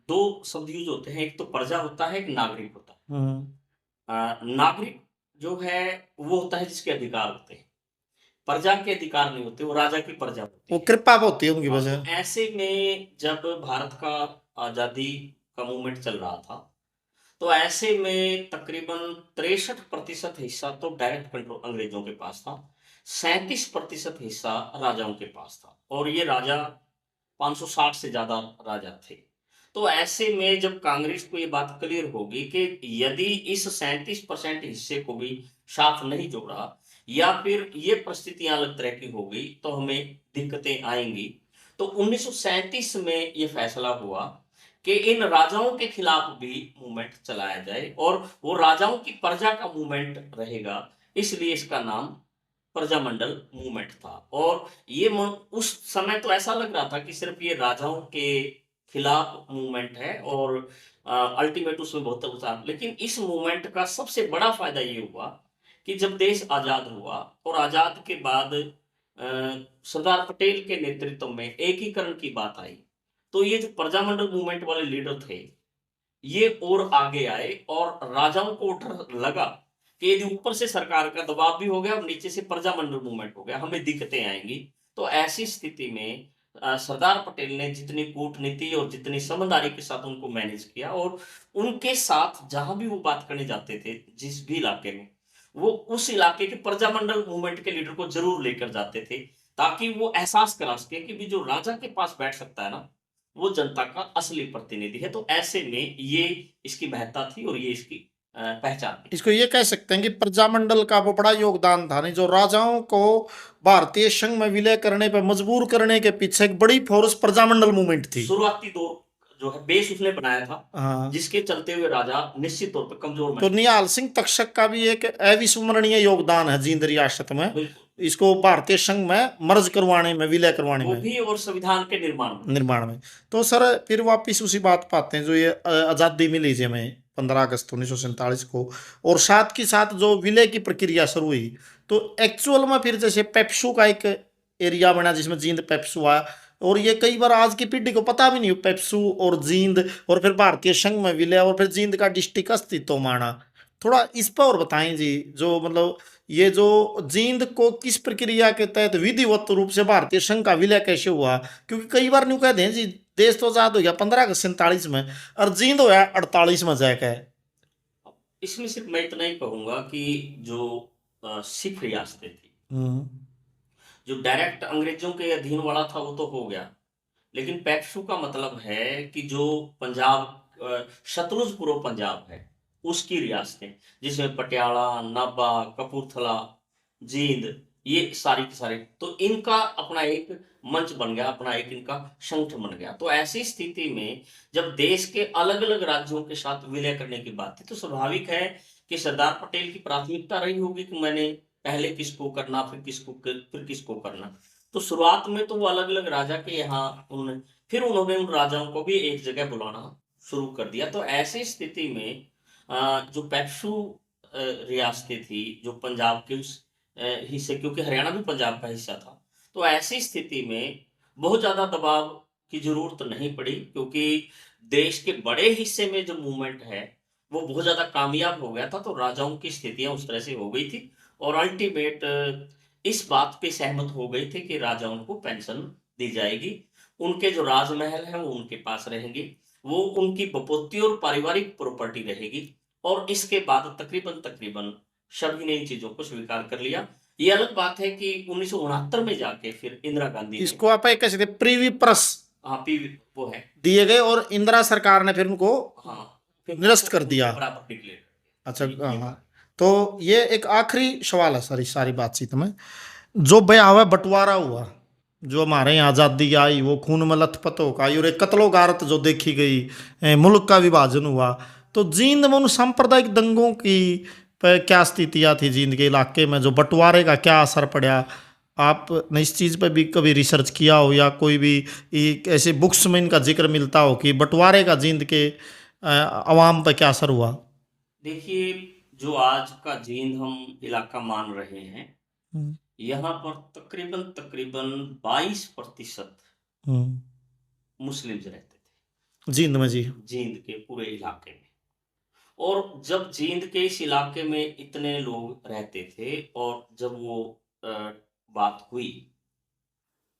2 शब्द यूज़ होते हैं, एक तो प्रजा होता है, एक नागरिक होता है। हम्म। नागरिक जो है वो होता है जिसके अधिकार होते हैं, प्रजा के अधिकार नहीं होते, वो राजा की प्रजा होती वो है। कृपा होती है उनकी हाँ, तो वजह। ऐसे में जब भारत का आज़ादी का मूवमेंट चल रहा था, तो ऐसे में तकरीबन 63% हिस्सा तो डायरेक्ट कंट्रोल अंग्रेजों के पास था, 37% हिस्सा राजाओं के पास था और ये राजा 560 से ज़्यादा राजा थे। तो ऐसे में जब कांग्रेस को ये बात क्लियर होगी कि यदि इस 37% हिस्से को भी साथ नहीं जोड़ा या फिर ये परिस्थितियां अलग तरह की हो गई तो हमें दिक्कतें आएंगी। तो 1937 में ये फैसला हुआ कि इन राजाओं के खिलाफ भी मूवमेंट चलाया जाए और वो राजाओं की प्रजा का मूवमेंट रहेगा, इसलिए इसका नाम प्रजामंडल मूवमेंट था। और ये उस समय तो ऐसा लग रहा था कि सिर्फ ये राजाओं के खिलाफ मूवमेंट है और अल्टीमेट उसमें बहुत उतार, लेकिन इस मूवमेंट का सबसे बड़ा फायदा ये हुआ कि जब देश आजाद हुआ और आजाद के बाद सरदार पटेल के नेतृत्व में एकीकरण की बात आई, तो ये जो प्रजामंडल मूवमेंट वाले लीडर थे ये और आगे आए और राजाओं को डर लगा कि यदि ऊपर से सरकार का दबाव भी हो गया और नीचे से प्रजामंडल मूवमेंट हो गया, हमें दिक्कतें आएंगी। तो ऐसी स्थिति में सरदार पटेल ने जितनी कूटनीति और जितनी समझदारी के साथ उनको मैनेज किया और उनके साथ जहां भी वो बात करने जाते थे, जिस भी इलाके में, वो उस इलाके के प्रजामंडल मूवमेंट के लीडर को जरूर लेकर जाते थे, ताकि वो एहसास करा सके कि भी जो राजा के पास बैठ सकता है ना, वो जनता का असली प्रतिनिधि है। तो ऐसे में ये इसकी महत्ता थी और ये इसकी पहचान भी थी। इसको ये कह सकते हैं कि प्रजामंडल का वो बड़ा योगदान था नहीं, जो राजाओं को भारतीय संघ में विलय करने पर मजबूर करने के पीछे एक बड़ी फोर्स प्रजामंडल मूवमेंट थी। शुरुआती दौर जो है बेस उसने बनाया था, हाँ। जिसके चलते हुए राजा निश्चित तौर पर कमजोर तो महसूस। निहाल सिंह तक्षक का भी एक अविस्मरणीय योगदान है जींद रियासत में, बिल्कुल, इसको भारतीय संघ में मर्ज करवाने में, विलय करवाने वो में, भी और संविधान के निर्माण में। निर्माण में। तो सर फिर वापिस उसी बात पर आते हैं, जो ये आज़ादी मिली थी हमें 15 अगस्त 1947 को, और साथ के साथ जो विलय की प्रक्रिया शुरू हुई, तो एक्चुअल में फिर जैसे पेप्सू का एक एरिया बना जिसमें जींद पेप्सू आया। और ये कई बार आज की पीढ़ी को पता भी नहीं हो, पेप्सू और जींद, और फिर भारतीय संघ में विलय, और फिर जींद का डिस्ट्रिक्ट अस्तित्व माना। थोड़ा इस पर और बताएं जी, जो मतलब ये जो जींद को किस प्रक्रिया के तहत विधिवत रूप से भारतीय संघ का विलय कैसे हुआ? क्योंकि कई बार न्यू कहते हैं जी देश तो आजाद हो गया 15 अगस्त 47 में, और जींद होया 48 में जाके। इसमें सिर्फ मैं इतना ही कहूंगा कि जो सिख रियासतें थी, हम्म। जो डायरेक्ट अंग्रेजों के अधीन वाला था वो तो हो गया, लेकिन पेप्सू का मतलब है कि जो पंजाब शत्रुज पूर्व पंजाब है उसकी रियासतें, जिसमें पटियाला, नाभा, कपूरथला, जींद, ये सारी की सारी, तो इनका अपना एक मंच बन गया, अपना एक इनका संगठन बन गया। तो ऐसी स्थिति में जब देश के अलग अलग राज्यों के साथ विलय करने की बात थी, तो स्वाभाविक है कि सरदार पटेल की प्राथमिकता रही होगी कि मैंने पहले किसको करना, फिर किसको करना। तो शुरुआत में तो वो अलग अलग राजा के यहाँ फिर उन्होंने उन राजाओं को भी एक जगह बुलाना शुरू कर दिया। तो ऐसी स्थिति में जो पेप्सू रियासतें थी, जो पंजाब के उस हिस्से, क्योंकि हरियाणा भी पंजाब का हिस्सा था, तो ऐसी स्थिति में बहुत ज्यादा दबाव की जरूरत नहीं पड़ी, क्योंकि देश के बड़े हिस्से में जो मूवमेंट है वो बहुत ज्यादा कामयाब हो गया था। तो राजाओं की स्थितियां उस तरह से हो गई थी और अल्टीमेट इस बात पे सहमत हो गए थे कि राजाओं को पेंशन दी जाएगी, उनके जो राजमहल है वो उनके पास रहेंगे, वो उनकी बपोती और पारिवारिक प्रॉपर्टी रहेगी, और इसके बाद तकरीबन तकरीबन सभी ने इन चीज़ों को स्वीकार कर लिया। ये अलग बात है कि 1969 में जाके फिर इंदिरा गांधी ने, इसको आप एक कह सकते प्रीवी प्रस हाँ, पी वो है, दिए गए और इंदिरा सरकार ने फिर उनको हाँ, फिर निरस्त कर उनको दिया। बराबर डिक्लेयर कर अच्छा, दिया। ये हाँ। बात। तो ये एक आखिरी सवाल है सारी सारी बातचीत में, जो बयावा बंटवारा हुआ, जो हमारे यहाँ आज़ादी आई वो खून में लथपथ होकर आई और एक कत्लो गारत जो देखी गई, मुल्क का विभाजन हुआ, तो जींद में उन सांप्रदायिक दंगों की पे क्या स्थितियाँ थी, जींद के इलाके में जो बंटवारे का क्या असर पड़ा? आपने इस चीज़ पे भी कभी रिसर्च किया हो या कोई भी ऐसे बुक्स में इनका जिक्र मिलता हो कि बंटवारे का जींद के अवाम पे क्या असर हुआ? देखिए, जो आज का जींद हम इलाका मान रहे हैं, हम्म। यहाँ पर तकरीबन तकरीबन 22% हम्म। मुस्लिम्स रहते जींद में जी। थे जींद के पूरे इलाके में। और जब जींद के इस इलाके में इतने लोग रहते थे और जब वो अ, बात हुई,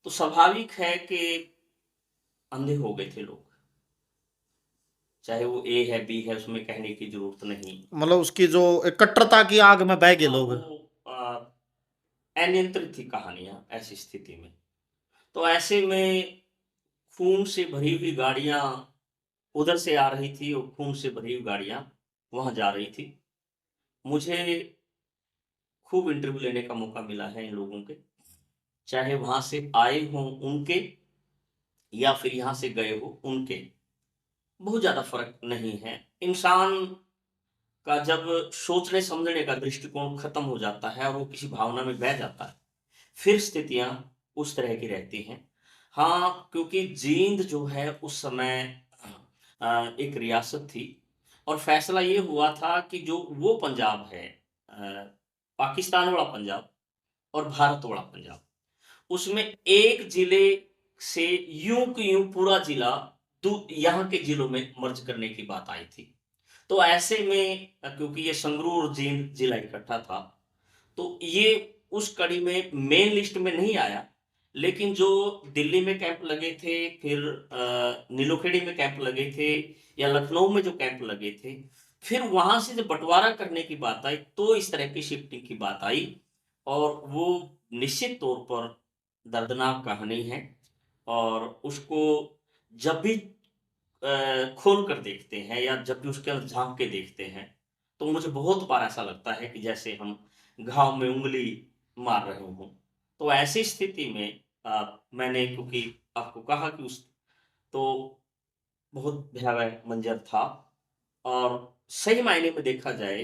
तो स्वाभाविक है कि अंधे हो गए थे लोग। चाहे वो ए है, बी है, उसमें कहने की जरूरत नहीं। मतलब उसकी जो एक कट्टरता की आग में बह गए हाँ, लोग। वो अनियंत्रित थी कहानियां ऐसी स्थिति में। तो ऐसे में खून से भरी हुई गाड़ियां उधर से आ रही थी और खून से भरी हुई गाड़ियां वहां जा रही थी। मुझे खूब इंटरव्यू लेने का मौका मिला है इन लोगों के, चाहे वहां से आए हों उनके या फिर यहाँ से गए हो उनके। बहुत ज़्यादा फ़र्क नहीं है। इंसान का जब सोचने समझने का दृष्टिकोण खत्म हो जाता है और वो किसी भावना में बह जाता है, फिर स्थितियाँ उस तरह की रहती हैं। हाँ, क्योंकि जींद जो है उस समय एक रियासत थी और फैसला ये हुआ था कि जो वो पंजाब है, पाकिस्तान वाला पंजाब और भारत वाला पंजाब, उसमें एक जिले से यूं कि यूं पूरा जिला यहाँ के जिलों में मर्ज करने की बात आई थी। तो ऐसे में क्योंकि ये संगरूर और जींद जिला इकट्ठा था, तो ये उस कड़ी में मेन लिस्ट में नहीं आया। लेकिन जो दिल्ली में कैंप लगे थे, फिर नीलोखेड़ी में कैंप लगे थे या लखनऊ में जो कैंप लगे थे, फिर वहां से जब बंटवारा करने की बात आई तो इस तरह की शिफ्टिंग की बात आई। और वो निश्चित तौर पर दर्दनाक कहानी है। और उसको जब भी खोल कर देखते हैं या जब भी उसके अंदर झांक के देखते हैं, तो मुझे बहुत बार ऐसा लगता है कि जैसे हम घाव में उंगली मार रहे हों। तो ऐसी स्थिति में मैंने, क्योंकि आपको कहा कि उस, तो बहुत भयावह मंजर था और सही मायने में देखा जाए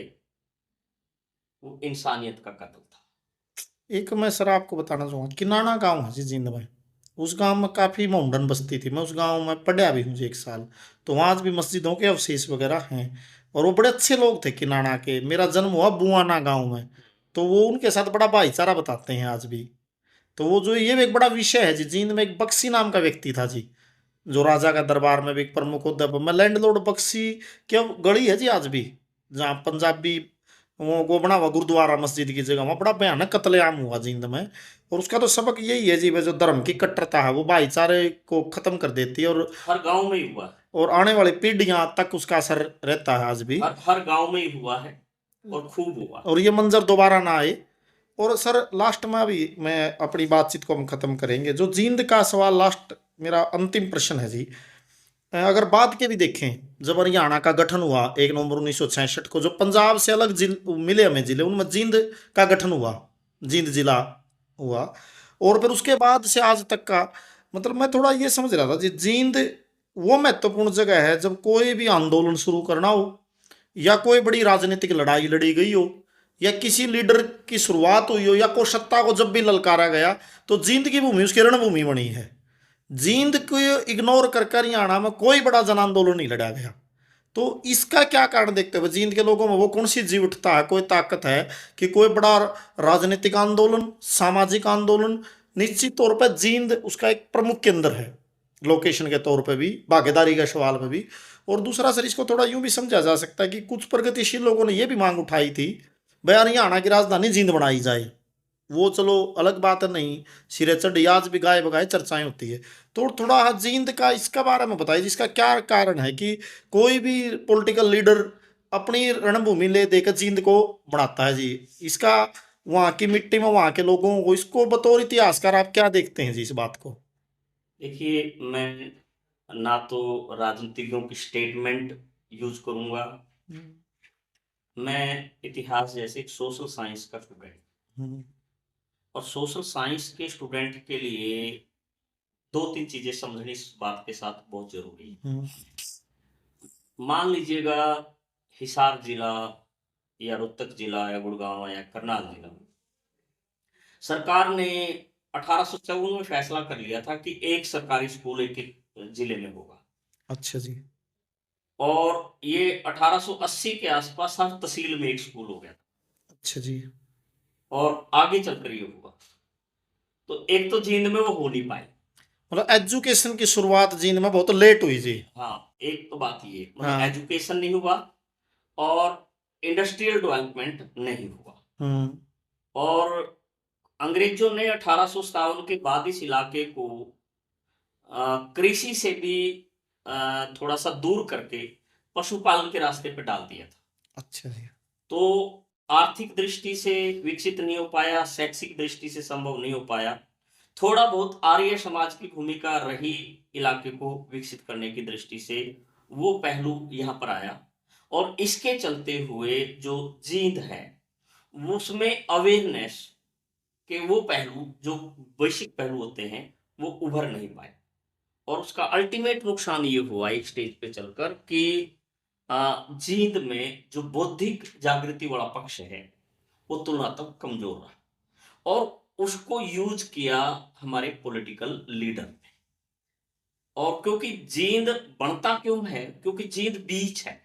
वो इंसानियत का कत्ल था। एक मैं सर आपको बताना चाहूँगा, किनाना गांव है जी जींद में। उस गांव में काफ़ी मोमडन बस्ती थी, मैं उस गांव में पढ़ा भी हूँ जी 1 साल। तो वहाँ आज भी मस्जिदों के अवशेष वगैरह हैं और वो बड़े अच्छे लोग थे किनाना के। मेरा जन्म हुआ बुआना गांव में, तो वो उनके साथ बड़ा भाईचारा बताते हैं आज भी। तो वो जो ये भी एक बड़ा विषय है जी, जींद में एक बक्सी नाम का व्यक्ति था जी, जो राजा का दरबार में भी एक प्रमुख होता है। मैं लैंडलॉर्ड बख्शी क्या गढ़ी है जी आज भी, जहाँ पंजाबी वो बना हुआ गुरुद्वारा मस्जिद की जगह, वहाँ बड़ा भयानक कत्लेआम हुआ जींद में। और उसका तो सबक यही है जी, वह जो धर्म की कट्टरता है वो भाईचारे को खत्म कर देती है। हर गांव में ही हुआ है। और आने वाली पीढ़ियां तक उसका असर रहता है आज भी। हर गांव में ही हुआ है और खूब हुआ। और ये मंजर दोबारा ना आए। और सर लास्ट में अभी मैं अपनी बातचीत को हम खत्म करेंगे, जो जींद का सवाल लास्ट मेरा अंतिम प्रश्न है जी। अगर बात के भी देखें, जब हरियाणा का गठन हुआ 1 नवंबर 1966 को, जो पंजाब से अलग मिले हमें जिले, उनमें जींद का गठन हुआ, जींद जिला हुआ। और फिर उसके बाद से आज तक का, मतलब मैं थोड़ा ये समझ रहा था जी, जींद वो महत्वपूर्ण जगह है जब कोई भी आंदोलन शुरू करना हो या कोई बड़ी राजनीतिक लड़ाई लड़ी गई हो या किसी लीडर की शुरुआत हुई हो या कोई सत्ता को जब भी ललकारा गया, तो जींद की भूमि उसकी रणभूमि बनी है। जींद को इग्नोर कर कर हरियाणा में कोई बड़ा जन आंदोलन नहीं लड़ा गया। तो इसका क्या कारण देखते हुए जींद के लोगों में वो कौन सी जीव उठता है, कोई ताकत है कि कोई बड़ा राजनीतिक आंदोलन, सामाजिक आंदोलन? निश्चित तौर पर जींद उसका एक प्रमुख केंद्र है, लोकेशन के तौर पे भी, भागीदारी के सवाल में भी। और दूसरा सर, इसको थोड़ा यूं भी समझा जा सकता है कि कुछ प्रगतिशील लोगों ने यह भी मांग उठाई थी, भाई हरियाणा की राजधानी जींद बनाई जाए। वो चलो अलग बात है, नहीं सिरे चढ़ी आज भी गाय बगाए चर्चाएं होती है। तो थोड़ा जींद का इसका बारे में बताइए, जिसका क्या कारण है कि कोई भी पॉलिटिकल लीडर अपनी रणभूमि ले देकर जींद को बढ़ाता है जी। इसका वहाँ की मिट्टी में वहाँ के लोगों को, इसको बतौर इतिहासकार आप क्या देखते हैं जी इस बात को? देखिए, मैं ना तो राजनीतिज्ञों की स्टेटमेंट यूज करूंगा। मैं इतिहास जैसे एक सोशल साइंस का स्टूडेंट, हम्म, और सोशल साइंस के स्टूडेंट के लिए दो तीन चीजें समझनी इस बात के साथ बहुत जरूरी है। हम्म, मान लीजिएगा, हिसार जिला या रोहतक जिला या गुड़गांव या करनाल जिला में सरकार ने 1854 में फैसला कर लिया था कि एक सरकारी स्कूल एक एक जिले में होगा। अच्छा जी। और ये 1880 के आसपास हर तहसील में एक स्कूल हो गया था। अच्छा जी। और आगे चलकर ये हुआ। तो एक तो जींद में वो हो नहीं पाए। मतलब एजुकेशन की शुरुआत जींद में बहुत लेट हुई जी। हाँ, एक तो बात ये, मतलब हाँ। एजुकेशन नहीं हुआ और इंडस्ट्रियल डेवलपमेंट नहीं हुआ। हम्म। और अंग्रेजों ने 1857 के बाद इस इलाके को कृषि से भी थोड़ा सा दूर करके पशुपालन के रास्ते पे डाल दिया था। अच्छा जी। तो आर्थिक दृष्टि से विकसित नहीं हो पाया, शैक्षिक दृष्टि से संभव नहीं हो पाया। थोड़ा बहुत आर्य समाज की भूमिका रही इलाके को विकसित करने की दृष्टि से, वो पहलू यहाँ पर आया। और इसके चलते हुए जो जींद है, वो उसमें अवेयरनेस के वो पहलू जो वैश्विक पहलू होते हैं, वो उभर नहीं पाए। और उसका अल्टीमेट नुकसान ये हुआ एक स्टेज पे चलकर कि जींद में जो बौद्धिक जागृति वाला पक्ष है, वो तुलनात्मक कमजोर रहा। और उसको यूज किया हमारे पॉलिटिकल लीडर ने। और क्योंकि जींद बनता क्यों है, क्योंकि जींद बीच है।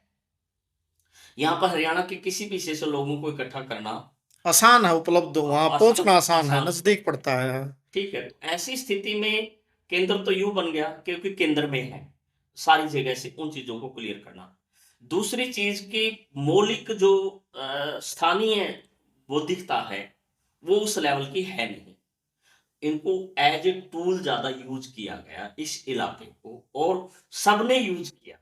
यहाँ पर हरियाणा के किसी भी हिस्से से लोगों को इकट्ठा करना आसान है, उपलब्ध वहां आसान पहुंचना आसान है, आसान। नजदीक पड़ता है। ठीक है, तो ऐसी स्थिति में केंद्र तो यूं बन गया क्योंकि केंद्र में है, सारी जगह से उन चीजों को क्लियर करना। दूसरी चीज की मौलिक जो स्थानीय बौद्धिकता है, वो उस लेवल की है नहीं। इनको एज ए टूल ज्यादा यूज किया गया इस इलाके को, और सबने यूज किया।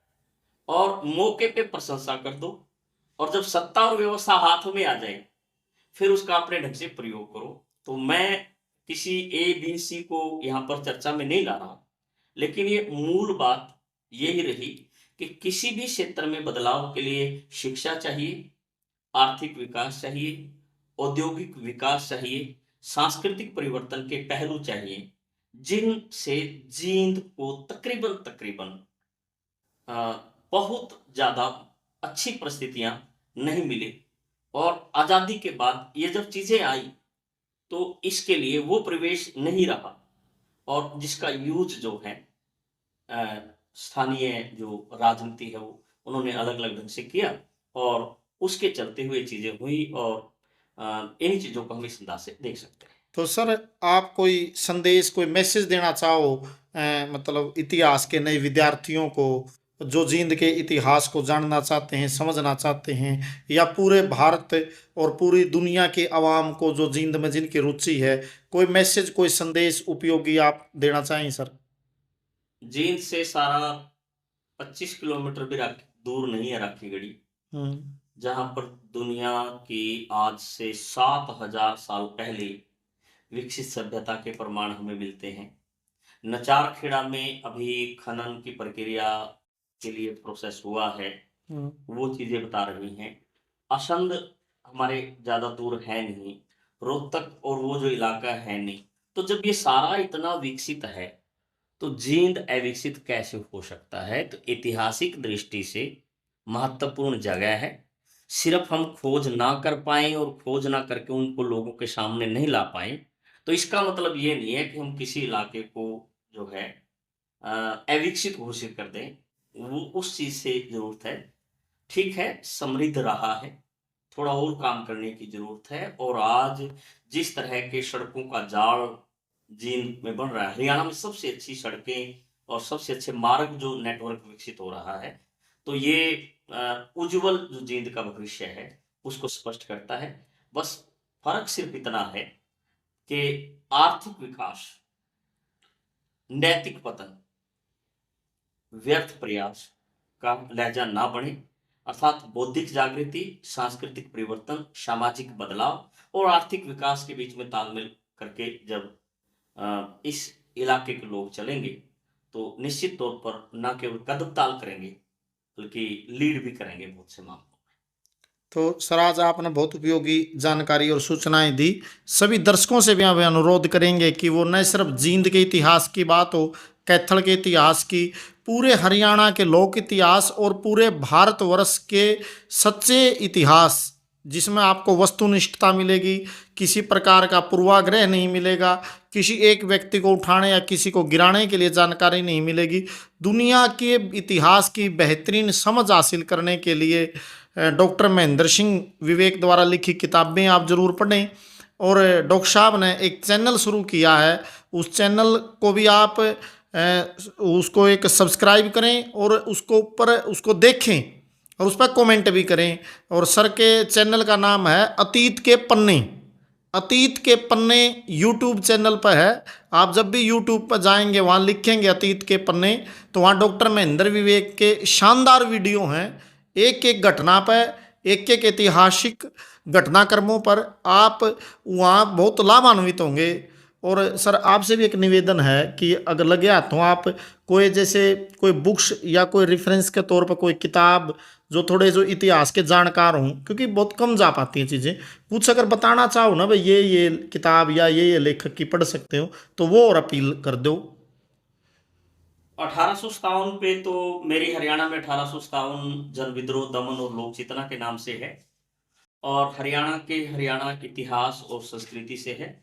और मौके पे प्रशंसा कर दो, और जब सत्ता और व्यवस्था हाथ में आ जाए, फिर उसका अपने ढंग से प्रयोग करो। तो मैं किसी ए बी सी को यहाँ पर चर्चा में नहीं ला रहा, लेकिन ये मूल बात यही रही कि किसी भी क्षेत्र में बदलाव के लिए शिक्षा चाहिए, आर्थिक विकास चाहिए, औद्योगिक विकास चाहिए, सांस्कृतिक परिवर्तन के पहलू चाहिए, जिनसे जींद को तकरीबन तकरीबन अ, बहुत ज्यादा अच्छी परिस्थितियां नहीं मिली। और आजादी के बाद ये जब चीजें आई, तो इसके लिए वो प्रवेश नहीं रहा। और जिसका यूज जो है अ, स्थानीय जो राजनीति है, वो उन्होंने अलग अलग ढंग से किया। और उसके चलते हुए चीजें हुई। और इन्हीं चीजों को हम इस अंदाज से देख सकते हैं। तो सर, आप कोई संदेश, कोई मैसेज देना चाहो मतलब इतिहास के नए विद्यार्थियों को, जो जींद के इतिहास को जानना चाहते हैं, समझना चाहते हैं, या पूरे भारत और पूरी दुनिया के अवाम को जो जींद में जिनकी रुचि है, कोई मैसेज, कोई संदेश उपयोगी आप देना चाहें सर? जींद से सारा 25 किलोमीटर भी दूर नहीं है राखी गढ़ी, हम्म। जहां पर दुनिया की आज से 7,000 साल पहले विकसित सभ्यता के प्रमाण हमें मिलते हैं। नचार खेड़ा में अभी खनन की प्रक्रिया के लिए प्रोसेस हुआ है, हम्म। वो चीजें बता रही हैं। असंध हमारे ज्यादा दूर है नहीं, रोहतक और वो जो इलाका है नहीं। तो जब ये सारा इतना विकसित है, तो जींद अविकसित कैसे हो सकता है? तो ऐतिहासिक दृष्टि से महत्वपूर्ण जगह है। सिर्फ हम खोज ना कर पाए और खोज ना करके उनको लोगों के सामने नहीं ला पाए, तो इसका मतलब ये नहीं है कि हम किसी इलाके को जो है अविकसित घोषित कर दें। वो उस चीज से जरूरत है। ठीक है, समृद्ध रहा है, थोड़ा और काम करने की जरूरत है। और आज जिस तरह के सड़कों का जाल जींद में बन रहा है, हरियाणा में सबसे अच्छी सड़कें और सबसे अच्छे मार्ग जो नेटवर्क विकसित हो रहा है, तो ये उज्जवल जो जींद का भविष्य है, उसको स्पष्ट करता है। बस फर्क सिर्फ इतना है कि आर्थिक विकास, नैतिक पतन, व्यर्थ प्रयास का लहजा ना बने। अर्थात बौद्धिक जागृति, सांस्कृतिक परिवर्तन, सामाजिक बदलाव और आर्थिक विकास के बीच में तालमेल करके जब इस इलाके के लोग चलेंगे तो निश्चित तौर पर न केवल कदम ताल करेंगे बल्कि लीड भी करेंगे बहुत से मामलों। तो सर आज आपने बहुत उपयोगी जानकारी और सूचनाएं दी। सभी दर्शकों से भी हम अनुरोध करेंगे कि वो न सिर्फ जींद के इतिहास की बात हो, कैथल के इतिहास की, पूरे हरियाणा के लोक इतिहास और पूरे भारतवर्ष के सच्चे इतिहास जिसमें आपको वस्तुनिष्ठता मिलेगी, किसी प्रकार का पूर्वाग्रह नहीं मिलेगा, किसी एक व्यक्ति को उठाने या किसी को गिराने के लिए जानकारी नहीं मिलेगी। दुनिया के इतिहास की बेहतरीन समझ हासिल करने के लिए डॉक्टर महेंद्र सिंह विवेक द्वारा लिखी किताबें आप ज़रूर पढ़ें। और डॉक्टर साहब ने एक चैनल शुरू किया है, उस चैनल को भी आप उसको एक सब्सक्राइब करें और उसको ऊपर उसको देखें और उस पर कमेंट भी करें। और सर के चैनल का नाम है अतीत के पन्ने। अतीत के पन्ने यूट्यूब चैनल पर है। आप जब भी यूट्यूब पर जाएंगे वहाँ लिखेंगे अतीत के पन्ने तो वहाँ डॉक्टर महेंद्र विवेक के शानदार वीडियो हैं। एक एक घटना पर, एक एक ऐतिहासिक घटनाक्रमों पर आप वहाँ बहुत लाभान्वित होंगे। और सर आपसे भी एक निवेदन है कि अगर लगे हाथों आप कोई जैसे कोई बुक्स या कोई रेफरेंस के तौर पर कोई किताब जो थोड़े जो इतिहास के जानकार हों, क्योंकि बहुत कम जा पाती हैं चीज़ें, कुछ अगर बताना चाहो ना भाई ये किताब या ये लेखक की पढ़ सकते हो तो वो और अपील कर दो। 1857 पे तो मेरी हरियाणा में 1857 जन विद्रोह, दमन और लोक चेतना के नाम से है और हरियाणा इतिहास और संस्कृति से है।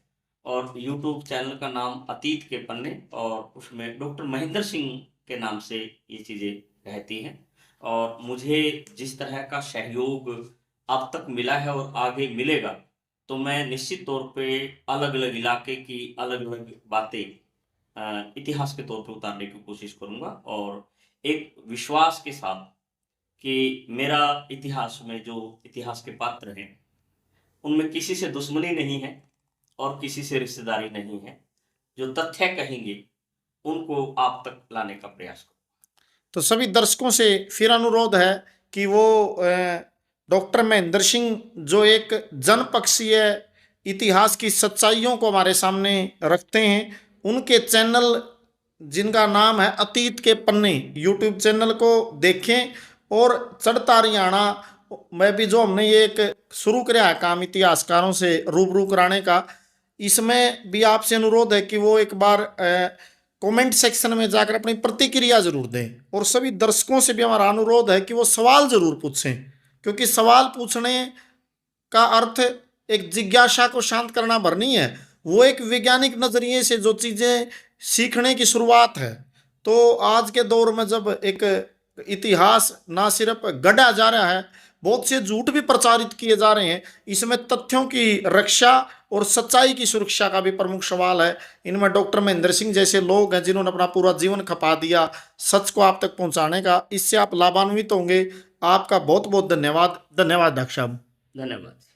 और यूट्यूब चैनल का नाम अतीत के पन्ने और उसमें डॉक्टर महेंद्र सिंह के नाम से ये चीज़ें रहती हैं। और मुझे जिस तरह का सहयोग अब तक मिला है और आगे मिलेगा तो मैं निश्चित तौर पे अलग अलग इलाके की अलग अलग बातें इतिहास के तौर पे उतारने की कोशिश करूंगा और एक विश्वास के साथ कि मेरा इतिहास में जो इतिहास के पात्र हैं उनमें किसी से दुश्मनी नहीं है और किसी से रिश्तेदारी नहीं है। जो तथ्य कहेंगे उनको आप तक लाने का प्रयास करूँ। तो सभी दर्शकों से फिर अनुरोध है कि वो डॉक्टर महेंद्र सिंह जो एक जनपक्षीय इतिहास की सच्चाइयों को हमारे सामने रखते हैं, उनके चैनल जिनका नाम है अतीत के पन्ने यूट्यूब चैनल को देखें। और चढ़ता हरियाणा में भी जो हमने ये एक शुरू किया है काम इतिहासकारों से रूबरू कराने का, इसमें भी आपसे अनुरोध है कि वो एक बार कमेंट सेक्शन में जाकर अपनी प्रतिक्रिया जरूर दें। और सभी दर्शकों से भी हमारा अनुरोध है कि वो सवाल जरूर पूछें, क्योंकि सवाल पूछने का अर्थ एक जिज्ञासा को शांत करना भर नहीं है, वो एक वैज्ञानिक नजरिए से जो चीज़ें सीखने की शुरुआत है। तो आज के दौर में जब एक इतिहास ना सिर्फ गढ़ा जा रहा है, बहुत से झूठ भी प्रचारित किए जा रहे हैं, इसमें तथ्यों की रक्षा और सच्चाई की सुरक्षा का भी प्रमुख सवाल है। इनमें डॉक्टर महेंद्र सिंह जैसे लोग हैं जिन्होंने अपना पूरा जीवन खपा दिया सच को आप तक पहुंचाने का। इससे आप लाभान्वित होंगे। आपका बहुत बहुत धन्यवाद। धन्यवाद डॉक्टर साहब। धन्यवाद।